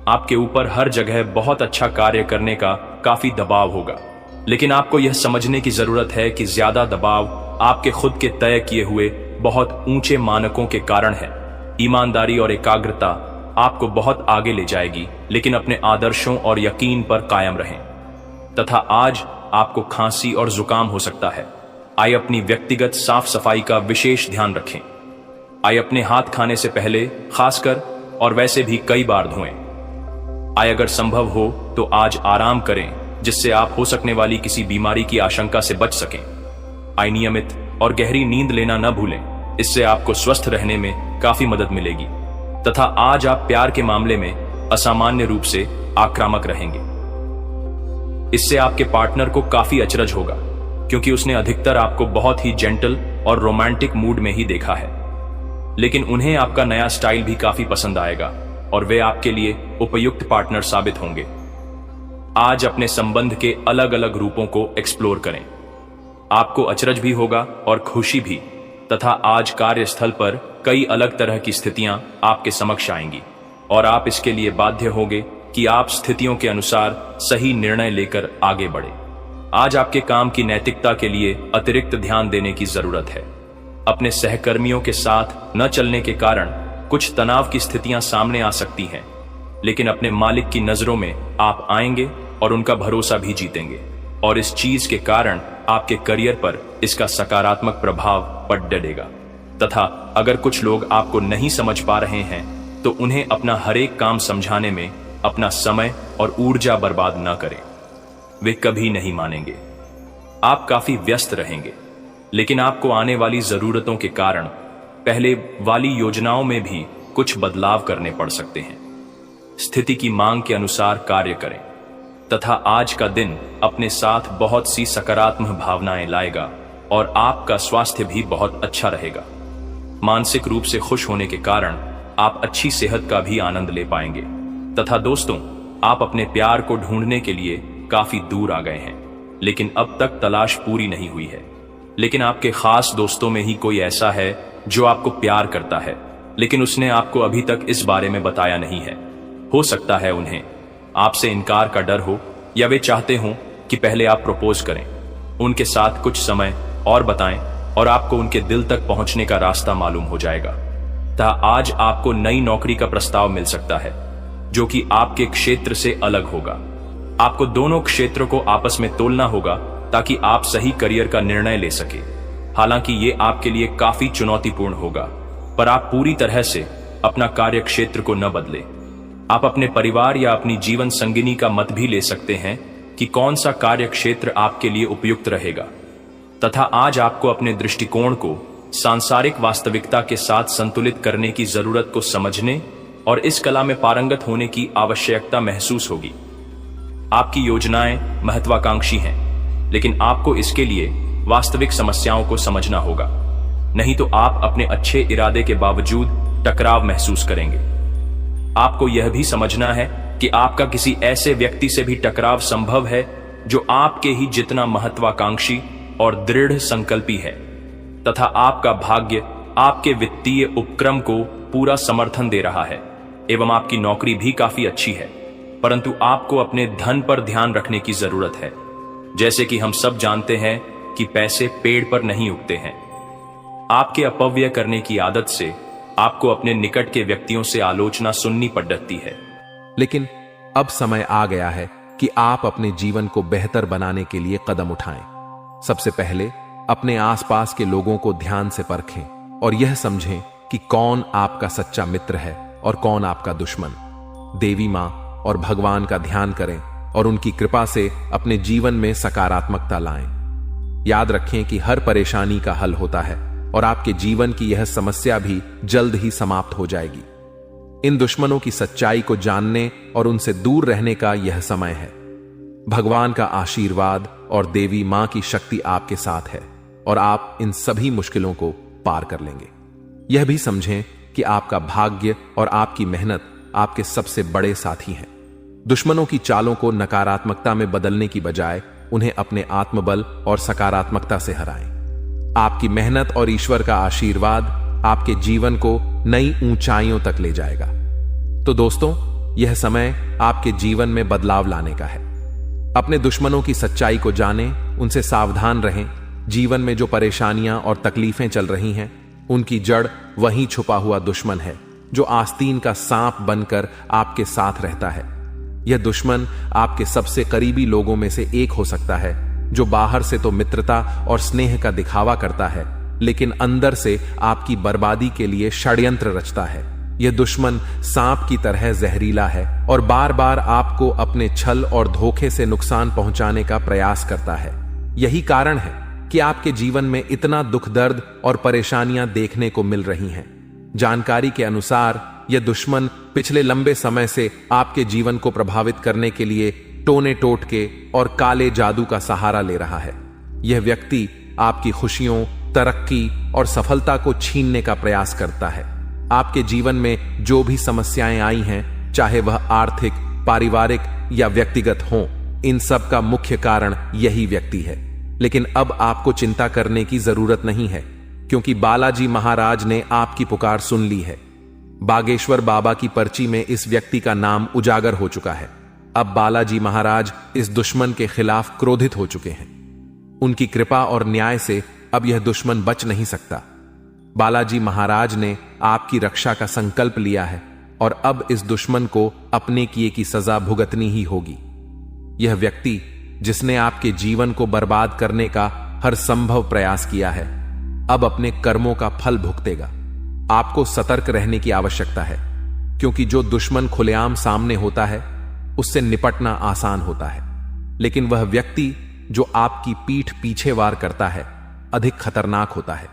आपके ऊपर हर जगह बहुत अच्छा कार्य करने का काफी दबाव होगा, लेकिन आपको यह समझने की जरूरत है कि ज्यादा दबाव आपके खुद के तय किए हुए बहुत ऊंचे मानकों के कारण है। ईमानदारी और एकाग्रता आपको बहुत आगे ले जाएगी, लेकिन अपने आदर्शों और यकीन पर कायम रहें। तथा आज आपको खांसी और जुकाम हो सकता है। आइए अपनी व्यक्तिगत साफ सफाई का विशेष ध्यान रखें। आइए अपने हाथ खाने से पहले खासकर और वैसे भी कई बार धोएं। आइए अगर संभव हो तो आज आराम करें, जिससे आप हो सकने वाली किसी बीमारी की आशंका से बच सकें। आइए नियमित और गहरी नींद लेना न भूलें, इससे आपको स्वस्थ रहने में काफी मदद मिलेगी। तथा आज आप प्यार के मामले में असामान्य रूप से आक्रामक रहेंगे। इससे आपके पार्टनर को काफी अचरज होगा, क्योंकि उसने अधिकतर आपको बहुत ही जेंटल और रोमांटिक मूड में ही देखा है। लेकिन उन्हें आपका नया स्टाइल भी काफी पसंद आएगा और वे आपके लिए उपयुक्त पार्टनर साबित होंगे। आज अपने संबंध के अलग अलग रूपों को एक्सप्लोर करें। आपको अचरज भी होगा और खुशी भी। तथा आज कार्यस्थल पर कई अलग तरह की स्थितियां आपके समक्ष आएंगी और आप इसके लिए बाध्य होंगे कि आप स्थितियों के अनुसार सही निर्णय लेकर आगे बढ़े। आज आपके काम की नैतिकता के लिए अतिरिक्त ध्यान देने की जरूरत है। अपने सहकर्मियों के साथ न चलने के कारण कुछ तनाव की स्थितियां सामने आ सकती हैं, लेकिन अपने मालिक की नजरों में आप आएंगे और उनका भरोसा भी जीतेंगे। और इस चीज के कारण आपके करियर पर इसका सकारात्मक प्रभाव पड़ डलेगा। तथा अगर कुछ लोग आपको नहीं समझ पा रहे हैं तो उन्हें अपना हर एक काम समझाने में अपना समय और ऊर्जा बर्बाद न करें। वे कभी नहीं मानेंगे। आप काफी व्यस्त रहेंगे, लेकिन आपको आने वाली जरूरतों के कारण पहले वाली योजनाओं में भी कुछ बदलाव करने पड़ सकते हैं। स्थिति की मांग के अनुसार कार्य करें तथा आज का दिन अपने साथ बहुत सी सकारात्मक भावनाएं लाएगा और आपका स्वास्थ्य भी बहुत अच्छा रहेगा। मानसिक रूप से खुश होने के कारण आप अच्छी सेहत का भी आनंद ले पाएंगे। तथा दोस्तों, आप अपने प्यार को ढूंढने के लिए काफी दूर आ गए हैं, लेकिन अब तक तलाश पूरी नहीं हुई है। लेकिन आपके खास दोस्तों में ही कोई ऐसा है जो आपको प्यार करता है, लेकिन उसने आपको अभी तक इस बारे में बताया नहीं है। हो सकता है उन्हें आपसे इनकार का डर हो, या वे चाहते हों कि पहले आप प्रपोज करें, उनके साथ कुछ समय और बताएं और आपको उनके दिल तक पहुंचने का रास्ता मालूम हो जाएगा। आज आपको नई नौकरी का प्रस्ताव मिल सकता है जो कि आपके क्षेत्र से अलग होगा। आपको दोनों क्षेत्रों को आपस में तोलना होगा ताकि आप सही करियर का निर्णय ले सके। हालांकि ये आपके लिए काफी चुनौतीपूर्ण होगा, पर आप पूरी तरह से अपना कार्य क्षेत्र को न बदलें। आप अपने परिवार या अपनी जीवन संगिनी का मत भी ले सकते हैं कि कौन सा कार्य क्षेत्र आपके लिए उपयुक्त रहेगा। तथा आज आपको अपने दृष्टिकोण को सांसारिक वास्तविकता के साथ संतुलित करने की जरूरत को समझने और इस कला में पारंगत होने की आवश्यकता महसूस होगी। आपकी योजनाएं महत्वाकांक्षी हैं, लेकिन आपको इसके लिए वास्तविक समस्याओं को समझना होगा, नहीं तो आप अपने अच्छे इरादे के बावजूद टकराव महसूस करेंगे। आपको यह भी समझना है कि आपका किसी ऐसे व्यक्ति से भी टकराव संभव है जो आपके ही जितना महत्वाकांक्षी और दृढ़ संकल्पी है। तथा आपका भाग्य आपके वित्तीय उपक्रम को पूरा समर्थन दे रहा है। एवं आपकी नौकरी भी काफी अच्छी है, परंतु आपको अपने धन पर ध्यान रखने की जरूरत है। जैसे कि हम सब जानते हैं कि पैसे पेड़ पर नहीं उगते हैं। आपके अपव्यय करने की आदत से आपको अपने निकट के व्यक्तियों से आलोचना सुननी पड़ सकती है। लेकिन अब समय आ गया है कि आप अपने जीवन को बेहतर बनाने के लिए कदम उठाएं। सबसे पहले अपने आसपास के लोगों को ध्यान से परखें और यह समझें कि कौन आपका सच्चा मित्र है और कौन आपका दुश्मन। देवी मां और भगवान का ध्यान करें और उनकी कृपा से अपने जीवन में सकारात्मकता लाएं। याद रखें कि हर परेशानी का हल होता है और आपके जीवन की यह समस्या भी जल्द ही समाप्त हो जाएगी। इन दुश्मनों की सच्चाई को जानने और उनसे दूर रहने का यह समय है। भगवान का आशीर्वाद और देवी मां की शक्ति आपके साथ है और आप इन सभी मुश्किलों को पार कर लेंगे। यह भी समझें कि आपका भाग्य और आपकी मेहनत आपके सबसे बड़े साथी हैं। दुश्मनों की चालों को नकारात्मकता में बदलने की बजाय उन्हें अपने आत्मबल और सकारात्मकता से हराएं। आपकी मेहनत और ईश्वर का आशीर्वाद आपके जीवन को नई ऊंचाइयों तक ले जाएगा। तो दोस्तों, यह समय आपके जीवन में बदलाव लाने का है। अपने दुश्मनों की सच्चाई को जानें, उनसे सावधान रहें। जीवन में जो परेशानियां और तकलीफें चल रही हैं, उनकी जड़ वहीं छुपा हुआ दुश्मन है जो आस्तीन का सांप बनकर आपके साथ रहता है। यह दुश्मन आपके सबसे करीबी लोगों में से एक हो सकता है, जो बाहर से तो मित्रता और स्नेह का दिखावा करता है, लेकिन अंदर से आपकी बर्बादी के लिए षड्यंत्र रचता है। यह दुश्मन सांप की तरह जहरीला है और बार बार आपको अपने छल और धोखे से नुकसान पहुंचाने का प्रयास करता है। यही कारण है कि आपके जीवन में इतना दुख दर्द और परेशानियां देखने को मिल रही हैं। जानकारी के अनुसार यह दुश्मन पिछले लंबे समय से आपके जीवन को प्रभावित करने के लिए टोने टोटके और काले जादू का सहारा ले रहा है। यह व्यक्ति आपकी खुशियों, तरक्की और सफलता को छीनने का प्रयास करता है। आपके जीवन में जो भी समस्याएं आई हैं, चाहे वह आर्थिक, पारिवारिक या व्यक्तिगत हों, इन सब का मुख्य कारण यही व्यक्ति है। लेकिन अब आपको चिंता करने की जरूरत नहीं है, क्योंकि बालाजी महाराज ने आपकी पुकार सुन ली है। बागेश्वर बाबा की पर्ची में इस व्यक्ति का नाम उजागर हो चुका है। अब बालाजी महाराज इस दुश्मन के खिलाफ क्रोधित हो चुके हैं। उनकी कृपा और न्याय से अब यह दुश्मन बच नहीं सकता। बालाजी महाराज ने आपकी रक्षा का संकल्प लिया है और अब इस दुश्मन को अपने किए की सजा भुगतनी ही होगी। यह व्यक्ति जिसने आपके जीवन को बर्बाद करने का हर संभव प्रयास किया है, अब अपने कर्मों का फल भुगतेगा। आपको सतर्क रहने की आवश्यकता है, क्योंकि जो दुश्मन खुलेआम सामने होता है, उससे निपटना आसान होता है, लेकिन वह व्यक्ति जो आपकी पीठ पीछे वार करता है, अधिक खतरनाक होता है।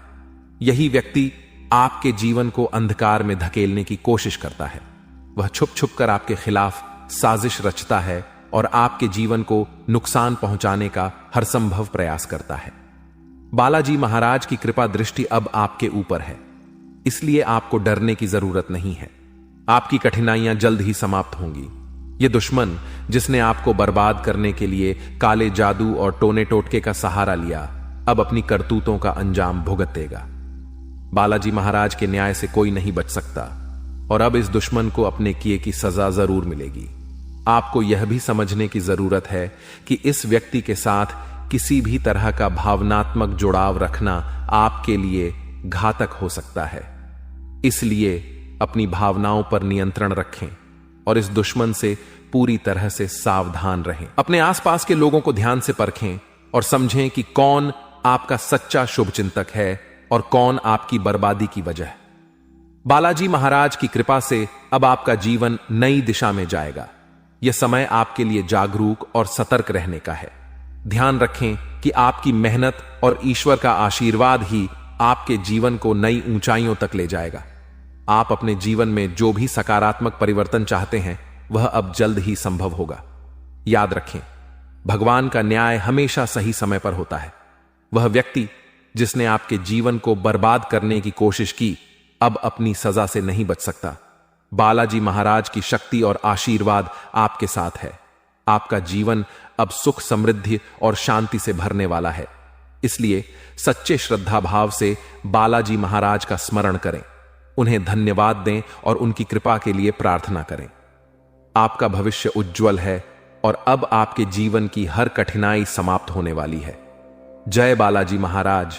यही व्यक्ति आपके जीवन को अंधकार में धकेलने की कोशिश करता है। वह छुप छुप कर आपके खिलाफ साजिश रचता है और आपके जीवन को नुकसान पहुंचाने का हर संभव प्रयास करता है। बालाजी महाराज की कृपा दृष्टि अब आपके ऊपर है, इसलिए आपको डरने की जरूरत नहीं है। आपकी कठिनाइयां जल्द ही समाप्त होंगी। यह दुश्मन जिसने आपको बर्बाद करने के लिए काले जादू और टोने टोटके का सहारा लिया, अब अपनी करतूतों का अंजाम भुगतेगा। बालाजी महाराज के न्याय से कोई नहीं बच सकता और अब इस दुश्मन को अपने किए की सजा जरूर मिलेगी। आपको यह भी समझने की जरूरत है कि इस व्यक्ति के साथ किसी भी तरह का भावनात्मक जुड़ाव रखना आपके लिए घातक हो सकता है। इसलिए अपनी भावनाओं पर नियंत्रण रखें और इस दुश्मन से पूरी तरह से सावधान रहें। अपने आसपास के लोगों को ध्यान से परखें और समझें कि कौन आपका सच्चा शुभचिंतक है और कौन आपकी बर्बादी की वजह। बालाजी महाराज की कृपा से अब आपका जीवन नई दिशा में जाएगा। यह समय आपके लिए जागरूक और सतर्क रहने का है। ध्यान रखें कि आपकी मेहनत और ईश्वर का आशीर्वाद ही आपके जीवन को नई ऊंचाइयों तक ले जाएगा। आप अपने जीवन में जो भी सकारात्मक परिवर्तन चाहते हैं, वह अब जल्द ही संभव होगा। याद रखें, भगवान का न्याय हमेशा सही समय पर होता है। वह व्यक्ति जिसने आपके जीवन को बर्बाद करने की कोशिश की, अब अपनी सजा से नहीं बच सकता। बालाजी महाराज की शक्ति और आशीर्वाद आपके साथ है। आपका जीवन अब सुख, समृद्धि और शांति से भरने वाला है। इसलिए सच्चे श्रद्धा भाव से बालाजी महाराज का स्मरण करें। उन्हें धन्यवाद दें और उनकी कृपा के लिए प्रार्थना करें। आपका भविष्य उज्जवल है और अब आपके जीवन की हर कठिनाई समाप्त होने वाली है। जय बालाजी महाराज।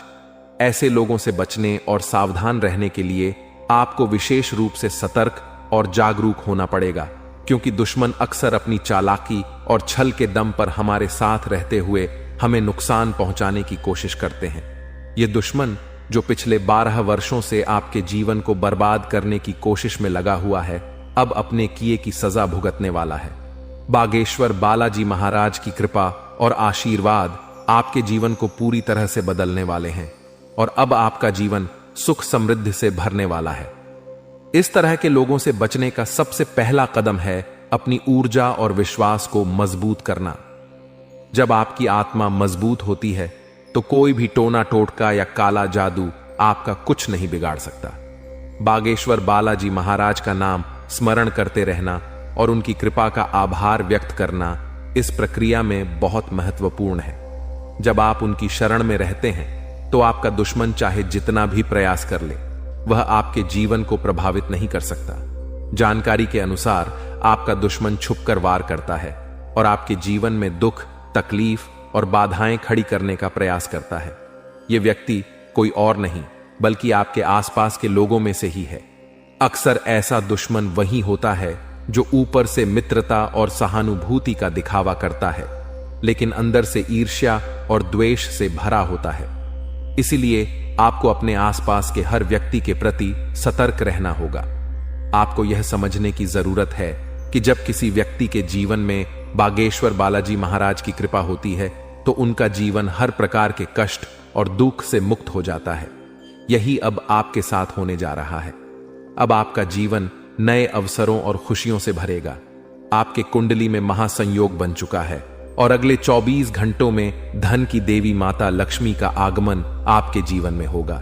ऐसे लोगों से बचने और सावधान रहने के लिए आपको विशेष रूप से सतर्क और जागरूक होना पड़ेगा, क्योंकि दुश्मन अक्सर अपनी चालाकी और छल के दम पर हमारे साथ रहते हुए हमें नुकसान पहुंचाने की कोशिश करते हैं। ये दुश्मन जो पिछले 12 वर्षों से आपके जीवन को बर्बाद करने की कोशिश में लगा हुआ है, अब अपने किए की सजा भुगतने वाला है। बागेश्वर बालाजी महाराज की कृपा और आशीर्वाद आपके जीवन को पूरी तरह से बदलने वाले हैं और अब आपका जीवन सुख समृद्धि से भरने वाला है। इस तरह के लोगों से बचने का सबसे पहला कदम है अपनी ऊर्जा और विश्वास को मजबूत करना। जब आपकी आत्मा मजबूत होती है तो कोई भी टोना टोटका या काला जादू आपका कुछ नहीं बिगाड़ सकता। बागेश्वर बालाजी महाराज का नाम स्मरण करते रहना और उनकी कृपा का आभार व्यक्त करना इस प्रक्रिया में बहुत महत्वपूर्ण है। जब आप उनकी शरण में रहते हैं तो आपका दुश्मन चाहे जितना भी प्रयास कर ले, वह आपके जीवन को प्रभावित नहीं कर सकता। जानकारी के अनुसार आपका दुश्मन छुपकर वार करता है और आपके जीवन में दुख, तकलीफ और बाधाएं खड़ी करने का प्रयास करता है। यह व्यक्ति कोई और नहीं बल्कि आपके आसपास के लोगों में से ही है। अक्सर ऐसा दुश्मन वही होता है जो ऊपर से मित्रता और सहानुभूति का दिखावा करता है, लेकिन अंदर से ईर्ष्या और द्वेष से भरा होता है। इसीलिए आपको अपने आसपास के हर व्यक्ति के प्रति सतर्क रहना होगा। आपको यह समझने की जरूरत है कि जब किसी व्यक्ति के जीवन में बागेश्वर बालाजी महाराज की कृपा होती है तो उनका जीवन हर प्रकार के कष्ट और दुख से मुक्त हो जाता है। यही अब आपके साथ होने जा रहा है। अब आपका जीवन नए अवसरों और खुशियों से भरेगा। आपके कुंडली में महासंयोग बन चुका है और अगले 24 घंटों में धन की देवी माता लक्ष्मी का आगमन आपके जीवन में होगा।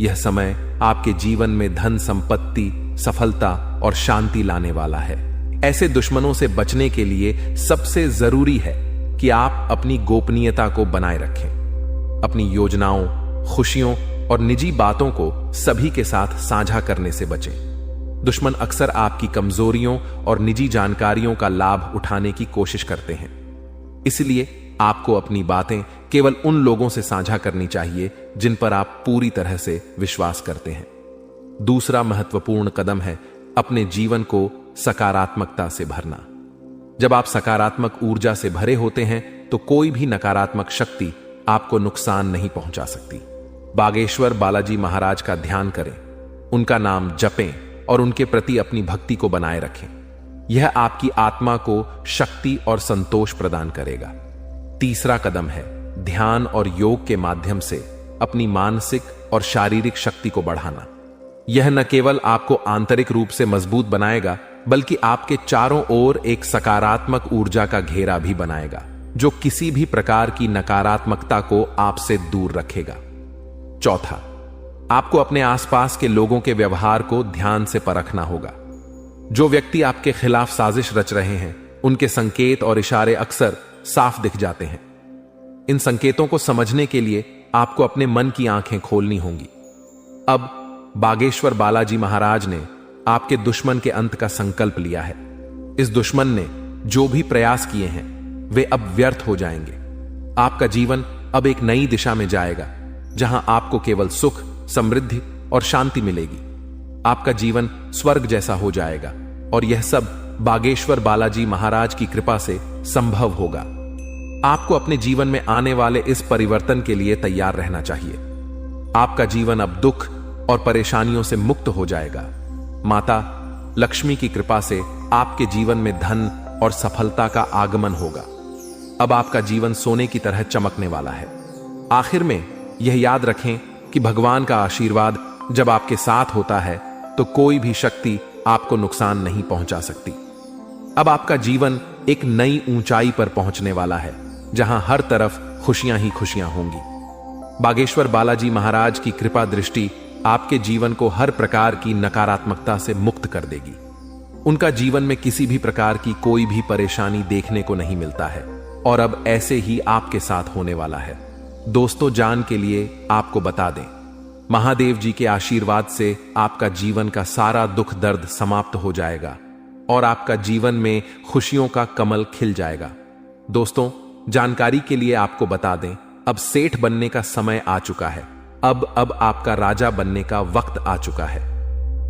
यह समय आपके जीवन में धन, संपत्ति, सफलता और शांति लाने वाला है। ऐसे दुश्मनों से बचने के लिए सबसे जरूरी है कि आप अपनी गोपनीयता को बनाए रखें। अपनी योजनाओं, खुशियों और निजी बातों को सभी के साथ साझा करने से बचें। दुश्मन अक्सर आपकी कमजोरियों और निजी जानकारियों का लाभ उठाने की कोशिश करते हैं। इसलिए आपको अपनी बातें केवल उन लोगों से साझा करनी चाहिए जिन पर आप पूरी तरह से विश्वास करते हैं। दूसरा महत्वपूर्ण कदम है अपने जीवन को सकारात्मकता से भरना। जब आप सकारात्मक ऊर्जा से भरे होते हैं तो कोई भी नकारात्मक शक्ति आपको नुकसान नहीं पहुंचा सकती। बागेश्वर बालाजी महाराज का ध्यान करें, उनका नाम जपें और उनके प्रति अपनी भक्ति को बनाए रखें। यह आपकी आत्मा को शक्ति और संतोष प्रदान करेगा। तीसरा कदम है ध्यान और योग के माध्यम से अपनी मानसिक और शारीरिक शक्ति को बढ़ाना। यह न केवल आपको आंतरिक रूप से मजबूत बनाएगा बल्कि आपके चारों ओर एक सकारात्मक ऊर्जा का घेरा भी बनाएगा जो किसी भी प्रकार की नकारात्मकता को आपसे दूर रखेगा। चौथा, आपको अपने आसपास के लोगों के व्यवहार को ध्यान से परखना होगा। जो व्यक्ति आपके खिलाफ साजिश रच रहे हैं, उनके संकेत और इशारे अक्सर साफ दिख जाते हैं। इन संकेतों को समझने के लिए आपको अपने मन की आंखें खोलनी होंगी। अब बागेश्वर बालाजी महाराज ने आपके दुश्मन के अंत का संकल्प लिया है। इस दुश्मन ने जो भी प्रयास किए हैं वे अब व्यर्थ हो जाएंगे। आपका जीवन अब एक नई दिशा में जाएगा जहां आपको केवल सुख, समृद्धि और शांति मिलेगी। आपका जीवन स्वर्ग जैसा हो जाएगा और यह सब बागेश्वर बालाजी महाराज की कृपा से संभव होगा। आपको अपने जीवन में आने वाले इस परिवर्तन के लिए तैयार रहना चाहिए। आपका जीवन अब दुख और परेशानियों से मुक्त हो जाएगा। माता लक्ष्मी की कृपा से आपके जीवन में धन और सफलता का आगमन होगा। अब आपका जीवन सोने की तरह चमकने वाला है। आखिर में यह याद रखें कि भगवान का आशीर्वाद जब आपके साथ होता है तो कोई भी शक्ति आपको नुकसान नहीं पहुंचा सकती। अब आपका जीवन एक नई ऊंचाई पर पहुंचने वाला है जहां हर तरफ खुशियां ही खुशियां होंगी। बागेश्वर बालाजी महाराज की कृपा दृष्टि आपके जीवन को हर प्रकार की नकारात्मकता से मुक्त कर देगी। उनका जीवन में किसी भी प्रकार की कोई भी परेशानी देखने को नहीं मिलता है और अब ऐसे ही आपके साथ होने वाला है। दोस्तों, जान के लिए आपको बता दें, महादेव जी के आशीर्वाद से आपका जीवन का सारा दुख दर्द समाप्त हो जाएगा और आपका जीवन में खुशियों का कमल खिल जाएगा। दोस्तों, जानकारी के लिए आपको बता दें, अब सेठ बनने का समय आ चुका है। अब आपका राजा बनने का वक्त आ चुका है।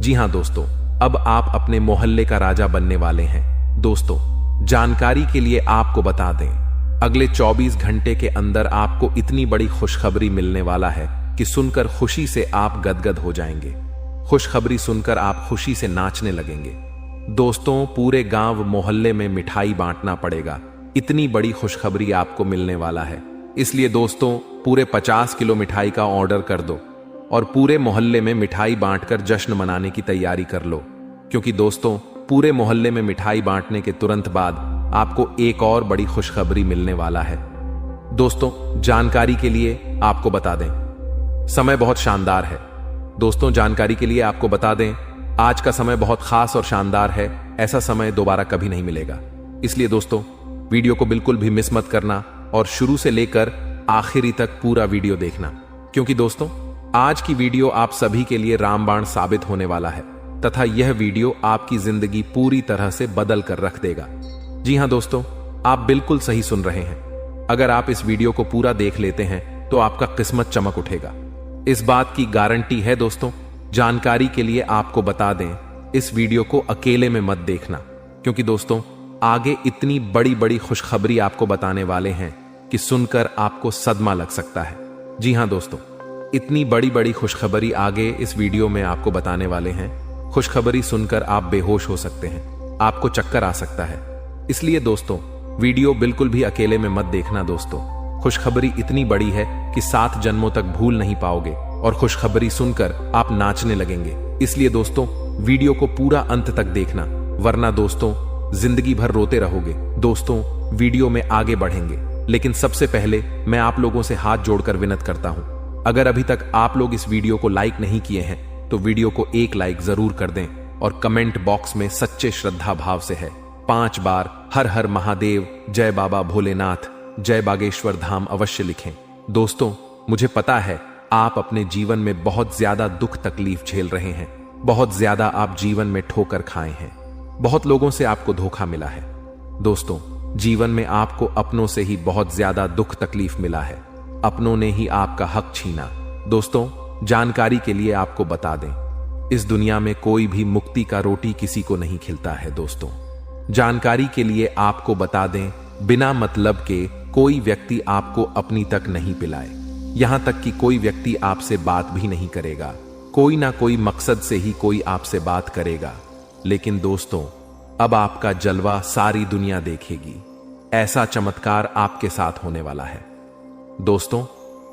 जी हां दोस्तों, अब आप अपने मोहल्ले का राजा बनने वाले हैं। दोस्तों, जानकारी के लिए आपको बता दें, अगले 24 घंटे के अंदर आपको इतनी बड़ी खुशखबरी मिलने वाला है कि सुनकर खुशी से आप गदगद हो जाएंगे। खुशखबरी सुनकर आप खुशी से नाचने लगेंगे। दोस्तों, पूरे गांव मोहल्ले में मिठाई बांटना पड़ेगा, इतनी बड़ी खुशखबरी आपको मिलने वाला है। इसलिए दोस्तों, पूरे 50 किलो मिठाई का ऑर्डर कर दो और पूरे मोहल्ले में मिठाई बांटकर जश्न मनाने की तैयारी कर लो, क्योंकि दोस्तों, पूरे मोहल्ले में मिठाई बांटने के तुरंत बाद आपको एक और बड़ी खुशखबरी मिलने वाला है। दोस्तों, जानकारी के लिए आपको बता दें, समय बहुत शानदार है। दोस्तों, जानकारी के लिए आपको बता दें, आज का समय बहुत खास और शानदार है। ऐसा समय दोबारा कभी नहीं मिलेगा। इसलिए दोस्तों, वीडियो को बिल्कुल भी मिस मत करना और शुरू से लेकर आखिरी तक पूरा वीडियो देखना, क्योंकि दोस्तों, आज की वीडियो आप सभी के लिए रामबाण साबित होने वाला है तथा यह वीडियो आपकी जिंदगी पूरी तरह से बदल कर रख देगा। जी हां दोस्तों, आप बिल्कुल सही सुन रहे हैं। अगर आप इस वीडियो को पूरा देख लेते हैं तो आपका किस्मत चमक उठेगा, इस बात की गारंटी है। दोस्तों, जानकारी के लिए आपको बता दें, इस वीडियो को अकेले में मत देखना, क्योंकि दोस्तों, आगे इतनी बड़ी बड़ी खुशखबरी आपको बताने वाले हैं कि सुनकर आपको सदमा लग सकता है। जी हां दोस्तों, इतनी बड़ी बड़ी खुशखबरी आगे इस वीडियो में आपको बताने वाले हैं। खुशखबरी सुनकर आप बेहोश हो सकते हैं, आपको चक्कर आ सकता है। इसलिए दोस्तों, वीडियो बिल्कुल भी अकेले में मत देखना। दोस्तों, खुशखबरी इतनी बड़ी है कि 7 जन्मों तक भूल नहीं पाओगे और खुशखबरी सुनकर आप नाचने लगेंगे। इसलिए दोस्तों, वीडियो को पूरा अंत तक देखना, वरना दोस्तों जिंदगी भर रोते रहोगे। दोस्तों, वीडियो में आगे बढ़ेंगे, लेकिन सबसे पहले मैं आप लोगों से हाथ जोड़कर विनती करता हूं, अगर अभी तक आप लोग इस वीडियो को लाइक नहीं किए हैं तो वीडियो को एक लाइक जरूर कर दें और कमेंट बॉक्स में सच्चे श्रद्धा भाव से है 5 बार हर हर महादेव, जय बाबा भोलेनाथ, जय बागेश्वर धाम अवश्य लिखें। दोस्तों, मुझे पता है आप अपने जीवन में बहुत ज्यादा दुख तकलीफ झेल रहे हैं, बहुत ज्यादा आप जीवन में ठोकर खाए हैं, बहुत लोगों से आपको धोखा मिला है। दोस्तों, जीवन में आपको अपनों से ही बहुत ज्यादा दुख तकलीफ मिला है, अपनों ने ही आपका हक छीना। दोस्तों, जानकारी के लिए आपको बता दें, इस दुनिया में कोई भी मुक्ति का रोटी किसी को नहीं खिलता है। दोस्तों, जानकारी के लिए आपको बता दें, बिना मतलब के कोई व्यक्ति आपको अपनी तक नहीं पिलाए, यहां तक कि कोई व्यक्ति आपसे बात भी नहीं करेगा। कोई ना कोई मकसद से ही कोई आपसे बात करेगा, लेकिन दोस्तों, अब आपका जलवा सारी दुनिया देखेगी। ऐसा चमत्कार आपके साथ होने वाला है। दोस्तों,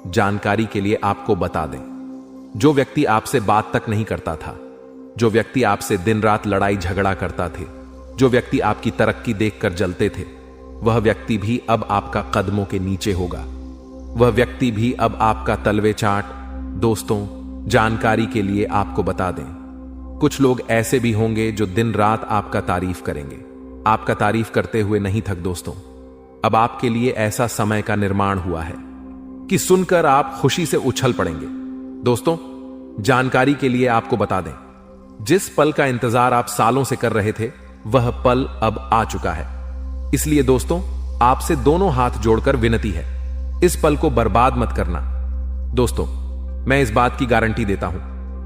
जानकारी के लिए आपको बता दें, जो व्यक्ति आपसे बात तक नहीं करता था, जो व्यक्ति आपसे दिन रात लड़ाई झगड़ा करता थे, जो व्यक्ति आपकी तरक्की देखकर जलते थे, वह व्यक्ति भी अब आपका कदमों के नीचे होगा, वह व्यक्ति भी अब आपका तलवे चाट। दोस्तों, जानकारी के लिए आपको बता दें, कुछ लोग ऐसे भी होंगे जो दिन रात आपका तारीफ करेंगे, आपका तारीफ करते हुए नहीं थक। दोस्तों, अब आपके लिए ऐसा समय का निर्माण हुआ है कि सुनकर आप खुशी से उछल पड़ेंगे। दोस्तों, जानकारी के लिए आपको बता दें, जिस पल का इंतजार आप सालों से कर रहे थे, वह पल अब आ चुका है। इसलिए दोस्तों, आपसे दोनों हाथ जोड़कर विनती है, इस पल को बर्बाद मत करना। दोस्तों, मैं इस बात की गारंटी देता हूं,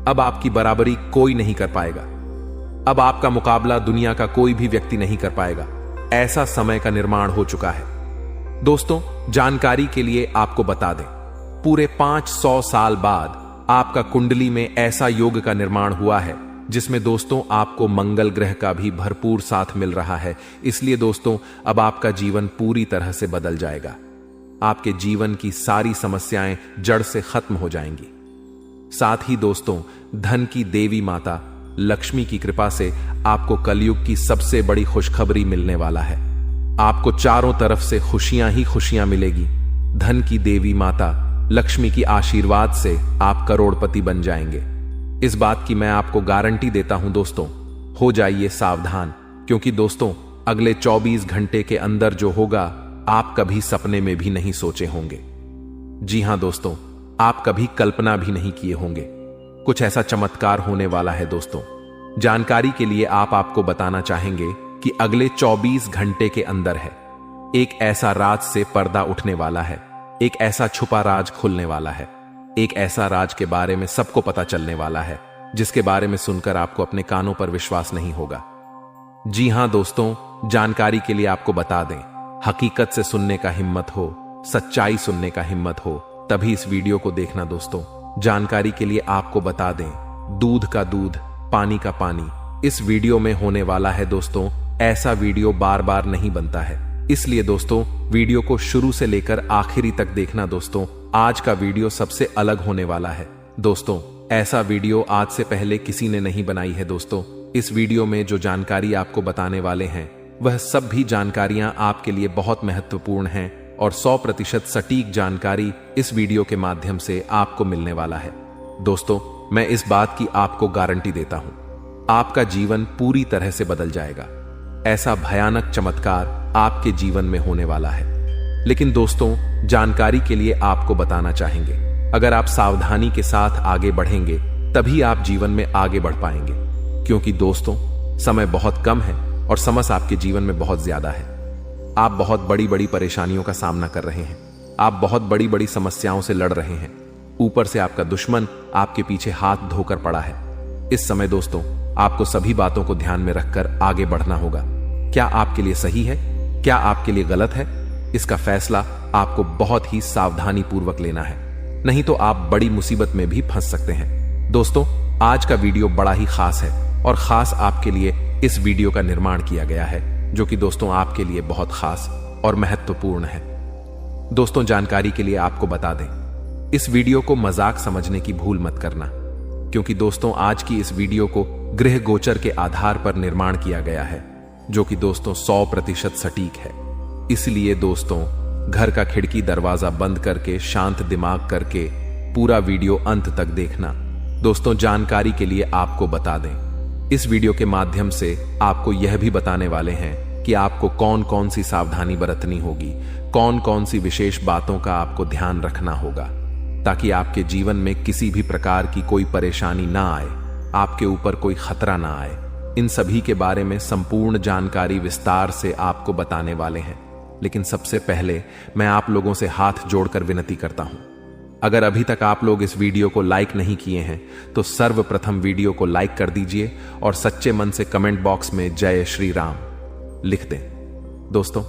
अब आपकी बराबरी कोई नहीं कर पाएगा, अब आपका मुकाबला दुनिया का कोई भी व्यक्ति नहीं कर पाएगा। ऐसा समय का निर्माण हो चुका है। दोस्तों, जानकारी के लिए आपको बता दें, पूरे 500 साल बाद आपका कुंडली में ऐसा योग का निर्माण हुआ है जिसमें दोस्तों आपको मंगल ग्रह का भी भरपूर साथ मिल रहा है। इसलिए दोस्तों, अब आपका जीवन पूरी तरह से बदल जाएगा, आपके जीवन की सारी समस्याएं जड़ से खत्म हो जाएंगी। साथ ही दोस्तों, धन की देवी माता लक्ष्मी की कृपा से आपको कलयुग की सबसे बड़ी खुशखबरी मिलने वाला है। आपको चारों तरफ से खुशियां ही खुशियां मिलेगी। धन की देवी माता लक्ष्मी की आशीर्वाद से आप करोड़पति बन जाएंगे। इस बात की मैं आपको गारंटी देता हूं। दोस्तों, हो जाइए सावधान, क्योंकि दोस्तों अगले 24 घंटे के अंदर जो होगा आप कभी सपने में भी नहीं सोचे होंगे। जी हां दोस्तों, आप कभी कल्पना भी नहीं किए होंगे। कुछ ऐसा चमत्कार होने वाला है दोस्तों। जानकारी के लिए आपको बताना चाहेंगे कि अगले 24 घंटे के अंदर है एक ऐसा राज से पर्दा उठने वाला है, एक ऐसा छुपा राज खुलने वाला है, एक ऐसा राज के बारे में सबको पता चलने वाला है जिसके बारे में सुनकर आपको अपने कानों पर विश्वास नहीं होगा। जी हां दोस्तों, जानकारी के लिए आपको बता दें, हकीकत से सुनने का हिम्मत हो, सच्चाई सुनने का हिम्मत हो, तभी इस वीडियो को देखना दोस्तों। जानकारी के लिए आपको बता दें, दूध का दूध, पानी का पानी इस वीडियो में होने वाला है दोस्तों। ऐसा वीडियो बार बार नहीं बनता है, इसलिए दोस्तों वीडियो को शुरू से लेकर आखिरी तक देखना दोस्तों। आज का वीडियो सबसे अलग होने वाला है दोस्तों। ऐसा वीडियो आज से पहले किसी ने नहीं बनाई है दोस्तों। इस वीडियो में जो जानकारी आपको बताने वाले हैं वह सब भी जानकारियां आपके लिए बहुत महत्वपूर्ण हैं और 100% सटीक जानकारी इस वीडियो के माध्यम से आपको मिलने वाला है दोस्तों। मैं इस बात की आपको गारंटी देता हूं, आपका जीवन पूरी तरह से बदल जाएगा। ऐसा भयानक चमत्कार आपके जीवन में होने वाला है। लेकिन दोस्तों, जानकारी के लिए आपको बताना चाहेंगे, अगर आप सावधानी के साथ आगे बढ़ेंगे तभी आप जीवन में आगे बढ़ पाएंगे। क्योंकि दोस्तों, समय बहुत कम है और समस्या आपके जीवन में बहुत ज्यादा है। आप बहुत बड़ी बड़ी परेशानियों का सामना कर रहे हैं, आप बहुत बड़ी बड़ी समस्याओं से लड़ रहे हैं, ऊपर से आपका दुश्मन आपके पीछे हाथ धोकर पड़ा है। इस समय दोस्तों, आपको सभी बातों को ध्यान में रखकर आगे बढ़ना होगा। क्या आपके लिए सही है, क्या आपके लिए गलत है, इसका फैसला आपको बहुत ही सावधानी पूर्वक लेना है, नहीं तो आप बड़ी मुसीबत में भी फंस सकते हैं। दोस्तों, आज का वीडियो बड़ा ही खास है और खास आपके लिए इस वीडियो का निर्माण किया गया है, जो कि दोस्तों आपके लिए बहुत खास और महत्वपूर्ण है। दोस्तों, जानकारी के लिए आपको बता दें, इस वीडियो को मजाक समझने की भूल मत करना, क्योंकि दोस्तों आज की इस वीडियो को गृह गोचर के आधार पर निर्माण किया गया है, जो कि दोस्तों 100% सटीक है। इसलिए दोस्तों, घर का खिड़की दरवाजा बंद करके शांत दिमाग करके पूरा वीडियो अंत तक देखना। दोस्तों, जानकारी के लिए आपको बता दें, इस वीडियो के माध्यम से आपको यह भी बताने वाले हैं कि आपको कौन कौन सी सावधानी बरतनी होगी, कौन कौन सी विशेष बातों का आपको ध्यान रखना होगा, ताकि आपके जीवन में किसी भी प्रकार की कोई परेशानी ना आए, आपके ऊपर कोई खतरा ना आए। इन सभी के बारे में संपूर्ण जानकारी विस्तार से आपको बताने वाले हैं। लेकिन सबसे पहले मैं आप लोगों से हाथ जोड़कर विनती करता हूं, अगर अभी तक आप लोग इस वीडियो को लाइक नहीं किए हैं तो सर्वप्रथम वीडियो को लाइक कर दीजिए और सच्चे मन से कमेंट बॉक्स में जय श्री राम लिख दें। दोस्तों,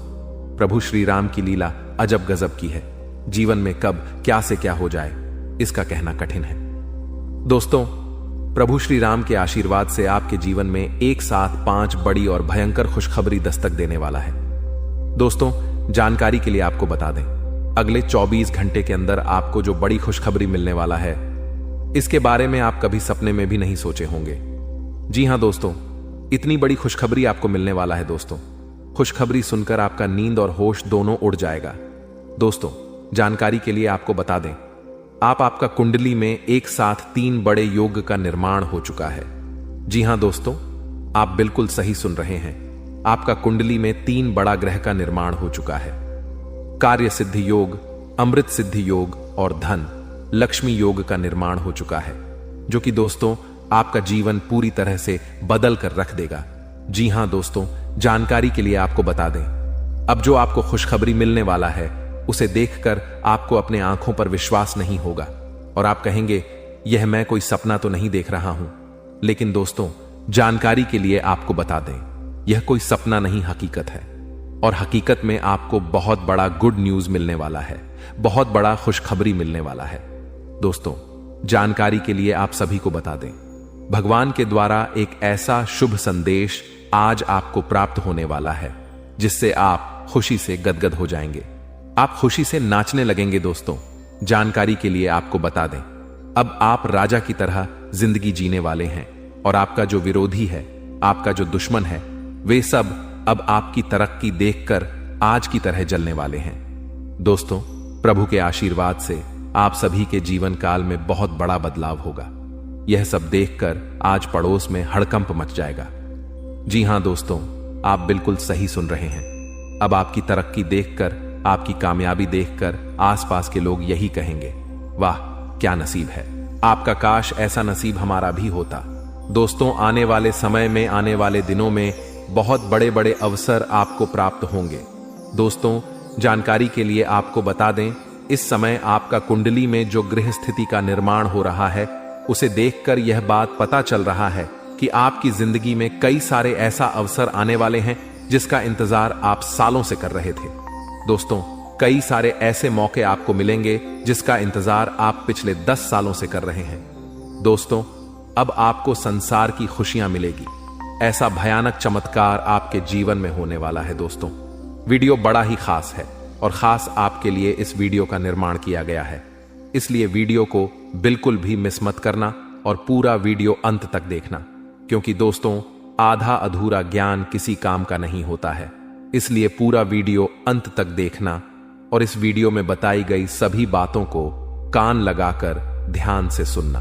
प्रभु श्री राम की लीला अजब गजब की है। जीवन में कब क्या से क्या हो जाए इसका कहना कठिन है। दोस्तों, प्रभु श्री राम के आशीर्वाद से आपके जीवन में एक साथ 5 बड़ी और भयंकर खुशखबरी दस्तक देने वाला है। दोस्तों, जानकारी के लिए आपको बता दें, अगले 24 घंटे के अंदर आपको जो बड़ी खुशखबरी मिलने वाला है, इसके बारे में आप कभी सपने में भी नहीं सोचे होंगे। जी हां दोस्तों, इतनी बड़ी खुशखबरी आपको मिलने वाला है। दोस्तों, खुशखबरी सुनकर आपका नींद और होश दोनों उड़ जाएगा। दोस्तों, जानकारी के लिए आपको बता दें, आपका कुंडली में एक साथ 3 बड़े योग का निर्माण हो चुका है। जी हां दोस्तों, आप बिल्कुल सही सुन रहे हैं, आपका कुंडली में 3 बड़ा ग्रह का निर्माण हो चुका है। कार्य सिद्धि योग, अमृत सिद्धि योग और धन लक्ष्मी योग का निर्माण हो चुका है, जो कि दोस्तों आपका जीवन पूरी तरह से बदल कर रख देगा। जी हां दोस्तों, जानकारी के लिए आपको बता दें, अब जो आपको खुशखबरी मिलने वाला है उसे देखकर आपको अपने आंखों पर विश्वास नहीं होगा और आप कहेंगे, यह मैं कोई सपना तो नहीं देख रहा हूं। लेकिन दोस्तों, जानकारी के लिए आपको बता दें, यह कोई सपना नहीं, हकीकत है। और हकीकत में आपको बहुत बड़ा गुड न्यूज मिलने वाला है, बहुत बड़ा खुशखबरी मिलने वाला है। दोस्तों, जानकारी के लिए आप सभी को बता दें, भगवान के द्वारा एक ऐसा शुभ संदेश आज आपको प्राप्त होने वाला है जिससे आप खुशी से गदगद हो जाएंगे, आप खुशी से नाचने लगेंगे। दोस्तों, जानकारी के लिए आपको बता दें, अब आप राजा की तरह जिंदगी जीने वाले हैं और आपका जो विरोधी है, आपका जो दुश्मन है, वे सब अब आपकी तरक्की देखकर आज की तरह जलने वाले हैं। दोस्तों, प्रभु के आशीर्वाद से आप सभी के जीवन काल में बहुत बड़ा बदलाव होगा। यह सब देखकर आज पड़ोस में हड़कंप मच जाएगा। जी हां दोस्तों, आप बिल्कुल सही सुन रहे हैं। अब आपकी तरक्की देखकर, आपकी कामयाबी देखकर आसपास के लोग यही कहेंगे, वाह, क्या नसीब है। आपका काश ऐसा नसीब हमारा भी होता। दोस्तों, आने वाले समय में, आने वाले दिनों में बहुत बड़े बड़े अवसर आपको प्राप्त होंगे। दोस्तों, जानकारी के लिए आपको बता दें, इस समय आपका कुंडली में जो गृह स्थिति का निर्माण हो रहा है, उसे देखकर यह बात पता चल रहा है कि आपकी जिंदगी में कई सारे ऐसा अवसर आने वाले हैं जिसका इंतजार आप सालों से कर रहे थे। दोस्तों, कई सारे ऐसे मौके आपको मिलेंगे जिसका इंतजार आप पिछले 10 सालों से कर रहे हैं। दोस्तों, अब आपको संसार की खुशियां मिलेगी। ऐसा भयानक चमत्कार आपके जीवन में होने वाला है। दोस्तों, वीडियो बड़ा ही खास है और खास आपके लिए इस वीडियो का निर्माण किया गया है, इसलिए वीडियो को बिल्कुल भी मिस मत करना और पूरा वीडियो अंत तक देखना, क्योंकि दोस्तों, आधा अधूरा ज्ञान किसी काम का नहीं होता है। इसलिए पूरा वीडियो अंत तक देखना और इस वीडियो में बताई गई सभी बातों को कान लगाकर ध्यान से सुनना।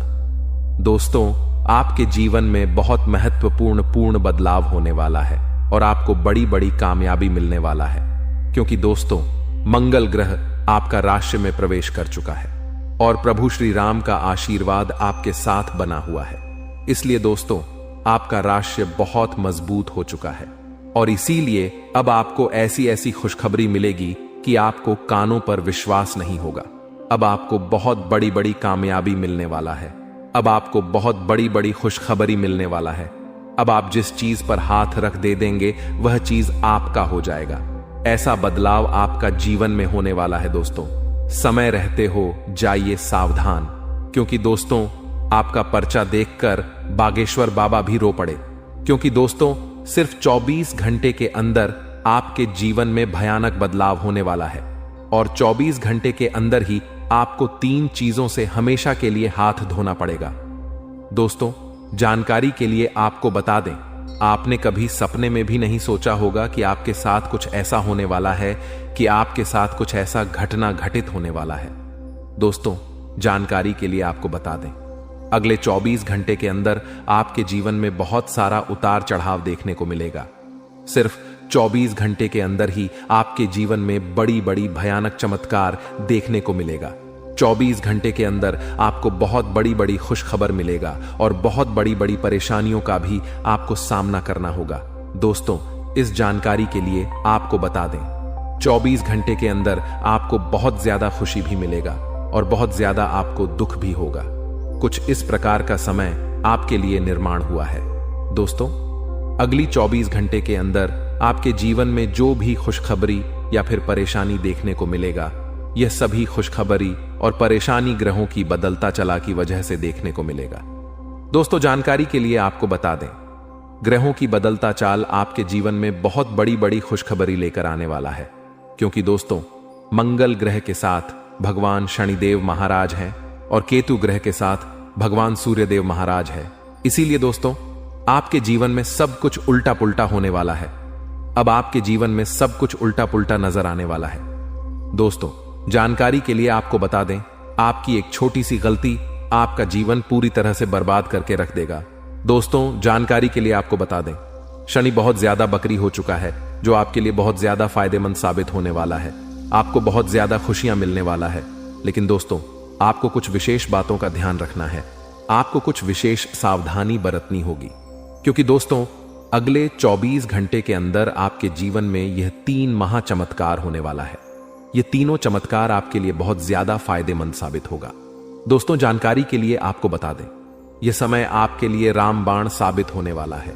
दोस्तों, आपके जीवन में बहुत महत्वपूर्ण बदलाव होने वाला है और आपको बड़ी बड़ी कामयाबी मिलने वाला है, क्योंकि दोस्तों, मंगल ग्रह आपका राशि में प्रवेश कर चुका है और प्रभु श्री राम का आशीर्वाद आपके साथ बना हुआ है। इसलिए दोस्तों, आपका राशि बहुत मजबूत हो चुका है और इसीलिए अब आपको ऐसी ऐसी खुशखबरी मिलेगी कि आपको कानों पर विश्वास नहीं होगा। अब आपको बहुत बड़ी बड़ी कामयाबी मिलने वाला है। अब आपको बहुत बड़ी बड़ी खुशखबरी मिलने वाला है। अब आप जिस चीज पर हाथ रख दे देंगे वह चीज आपका हो जाएगा। ऐसा बदलाव आपका जीवन में होने वाला है। दोस्तों, समय रहते हो जाइए सावधान, क्योंकि दोस्तों, आपका पर्चा देखकर बागेश्वर बाबा भी रो पड़े, क्योंकि दोस्तों, सिर्फ 24 घंटे के अंदर आपके जीवन में भयानक बदलाव होने वाला है और 24 घंटे के अंदर ही आपको 3 चीजों से हमेशा के लिए हाथ धोना पड़ेगा। दोस्तों, जानकारी के लिए आपको बता दें, आपने कभी सपने में भी नहीं सोचा होगा कि आपके साथ कुछ ऐसा होने वाला है, कि आपके साथ कुछ ऐसा घटना घटित होने वाला है। दोस्तों, जानकारी के लिए आपको बता दें, अगले 24 घंटे के अंदर आपके जीवन में बहुत सारा उतार चढ़ाव देखने को मिलेगा। सिर्फ 24 घंटे के अंदर ही आपके जीवन में बड़ी बड़ी भयानक चमत्कार देखने को मिलेगा। 24 घंटे के अंदर आपको बहुत बड़ी बड़ी खुशखबर मिलेगा और बहुत बड़ी बड़ी परेशानियों का भी आपको सामना करना होगा। दोस्तों, इस जानकारी के लिए आपको बता दें, 24 घंटे के अंदर आपको बहुत ज्यादा खुशी भी मिलेगा और बहुत ज्यादा आपको दुख भी होगा। कुछ इस प्रकार का समय आपके लिए निर्माण हुआ है। दोस्तों, अगली 24 घंटे के अंदर आपके जीवन में जो भी खुशखबरी या फिर परेशानी देखने को मिलेगा, यह सभी खुशखबरी और परेशानी ग्रहों की बदलता चला की वजह से देखने को मिलेगा। दोस्तों, जानकारी के लिए आपको बता दें, ग्रहों की बदलता चाल आपके जीवन में बहुत बड़ी बड़ी खुशखबरी लेकर आने वाला है, क्योंकि दोस्तों, मंगल ग्रह के साथ भगवान शनिदेव महाराज हैं और केतु ग्रह के साथ भगवान सूर्यदेव महाराज है। इसीलिए दोस्तों, आपके जीवन में सब कुछ उल्टा पुल्टा होने वाला है। अब आपके जीवन में सब कुछ उल्टा पुल्टा नजर आने वाला है। दोस्तों, जानकारी के लिए आपको बता दें, आपकी एक छोटी सी गलती आपका जीवन पूरी तरह से बर्बाद करके रख देगा। दोस्तों, जानकारी के लिए आपको बता दें, शनि बहुत ज्यादा बकरी हो चुका है, जो आपके लिए बहुत ज्यादा फायदेमंद साबित होने वाला है। आपको बहुत ज्यादा खुशियां मिलने वाला है। लेकिन दोस्तों, आपको कुछ विशेष बातों का ध्यान रखना है। आपको कुछ विशेष सावधानी बरतनी होगी, क्योंकि दोस्तों, अगले 24 घंटे के अंदर आपके जीवन में यह 3 महा चमत्कार होने वाला है। ये तीनों चमत्कार आपके लिए बहुत ज्यादा फायदेमंद साबित होगा। दोस्तों, जानकारी के लिए आपको बता दें, यह समय आपके लिए रामबाण साबित होने वाला है।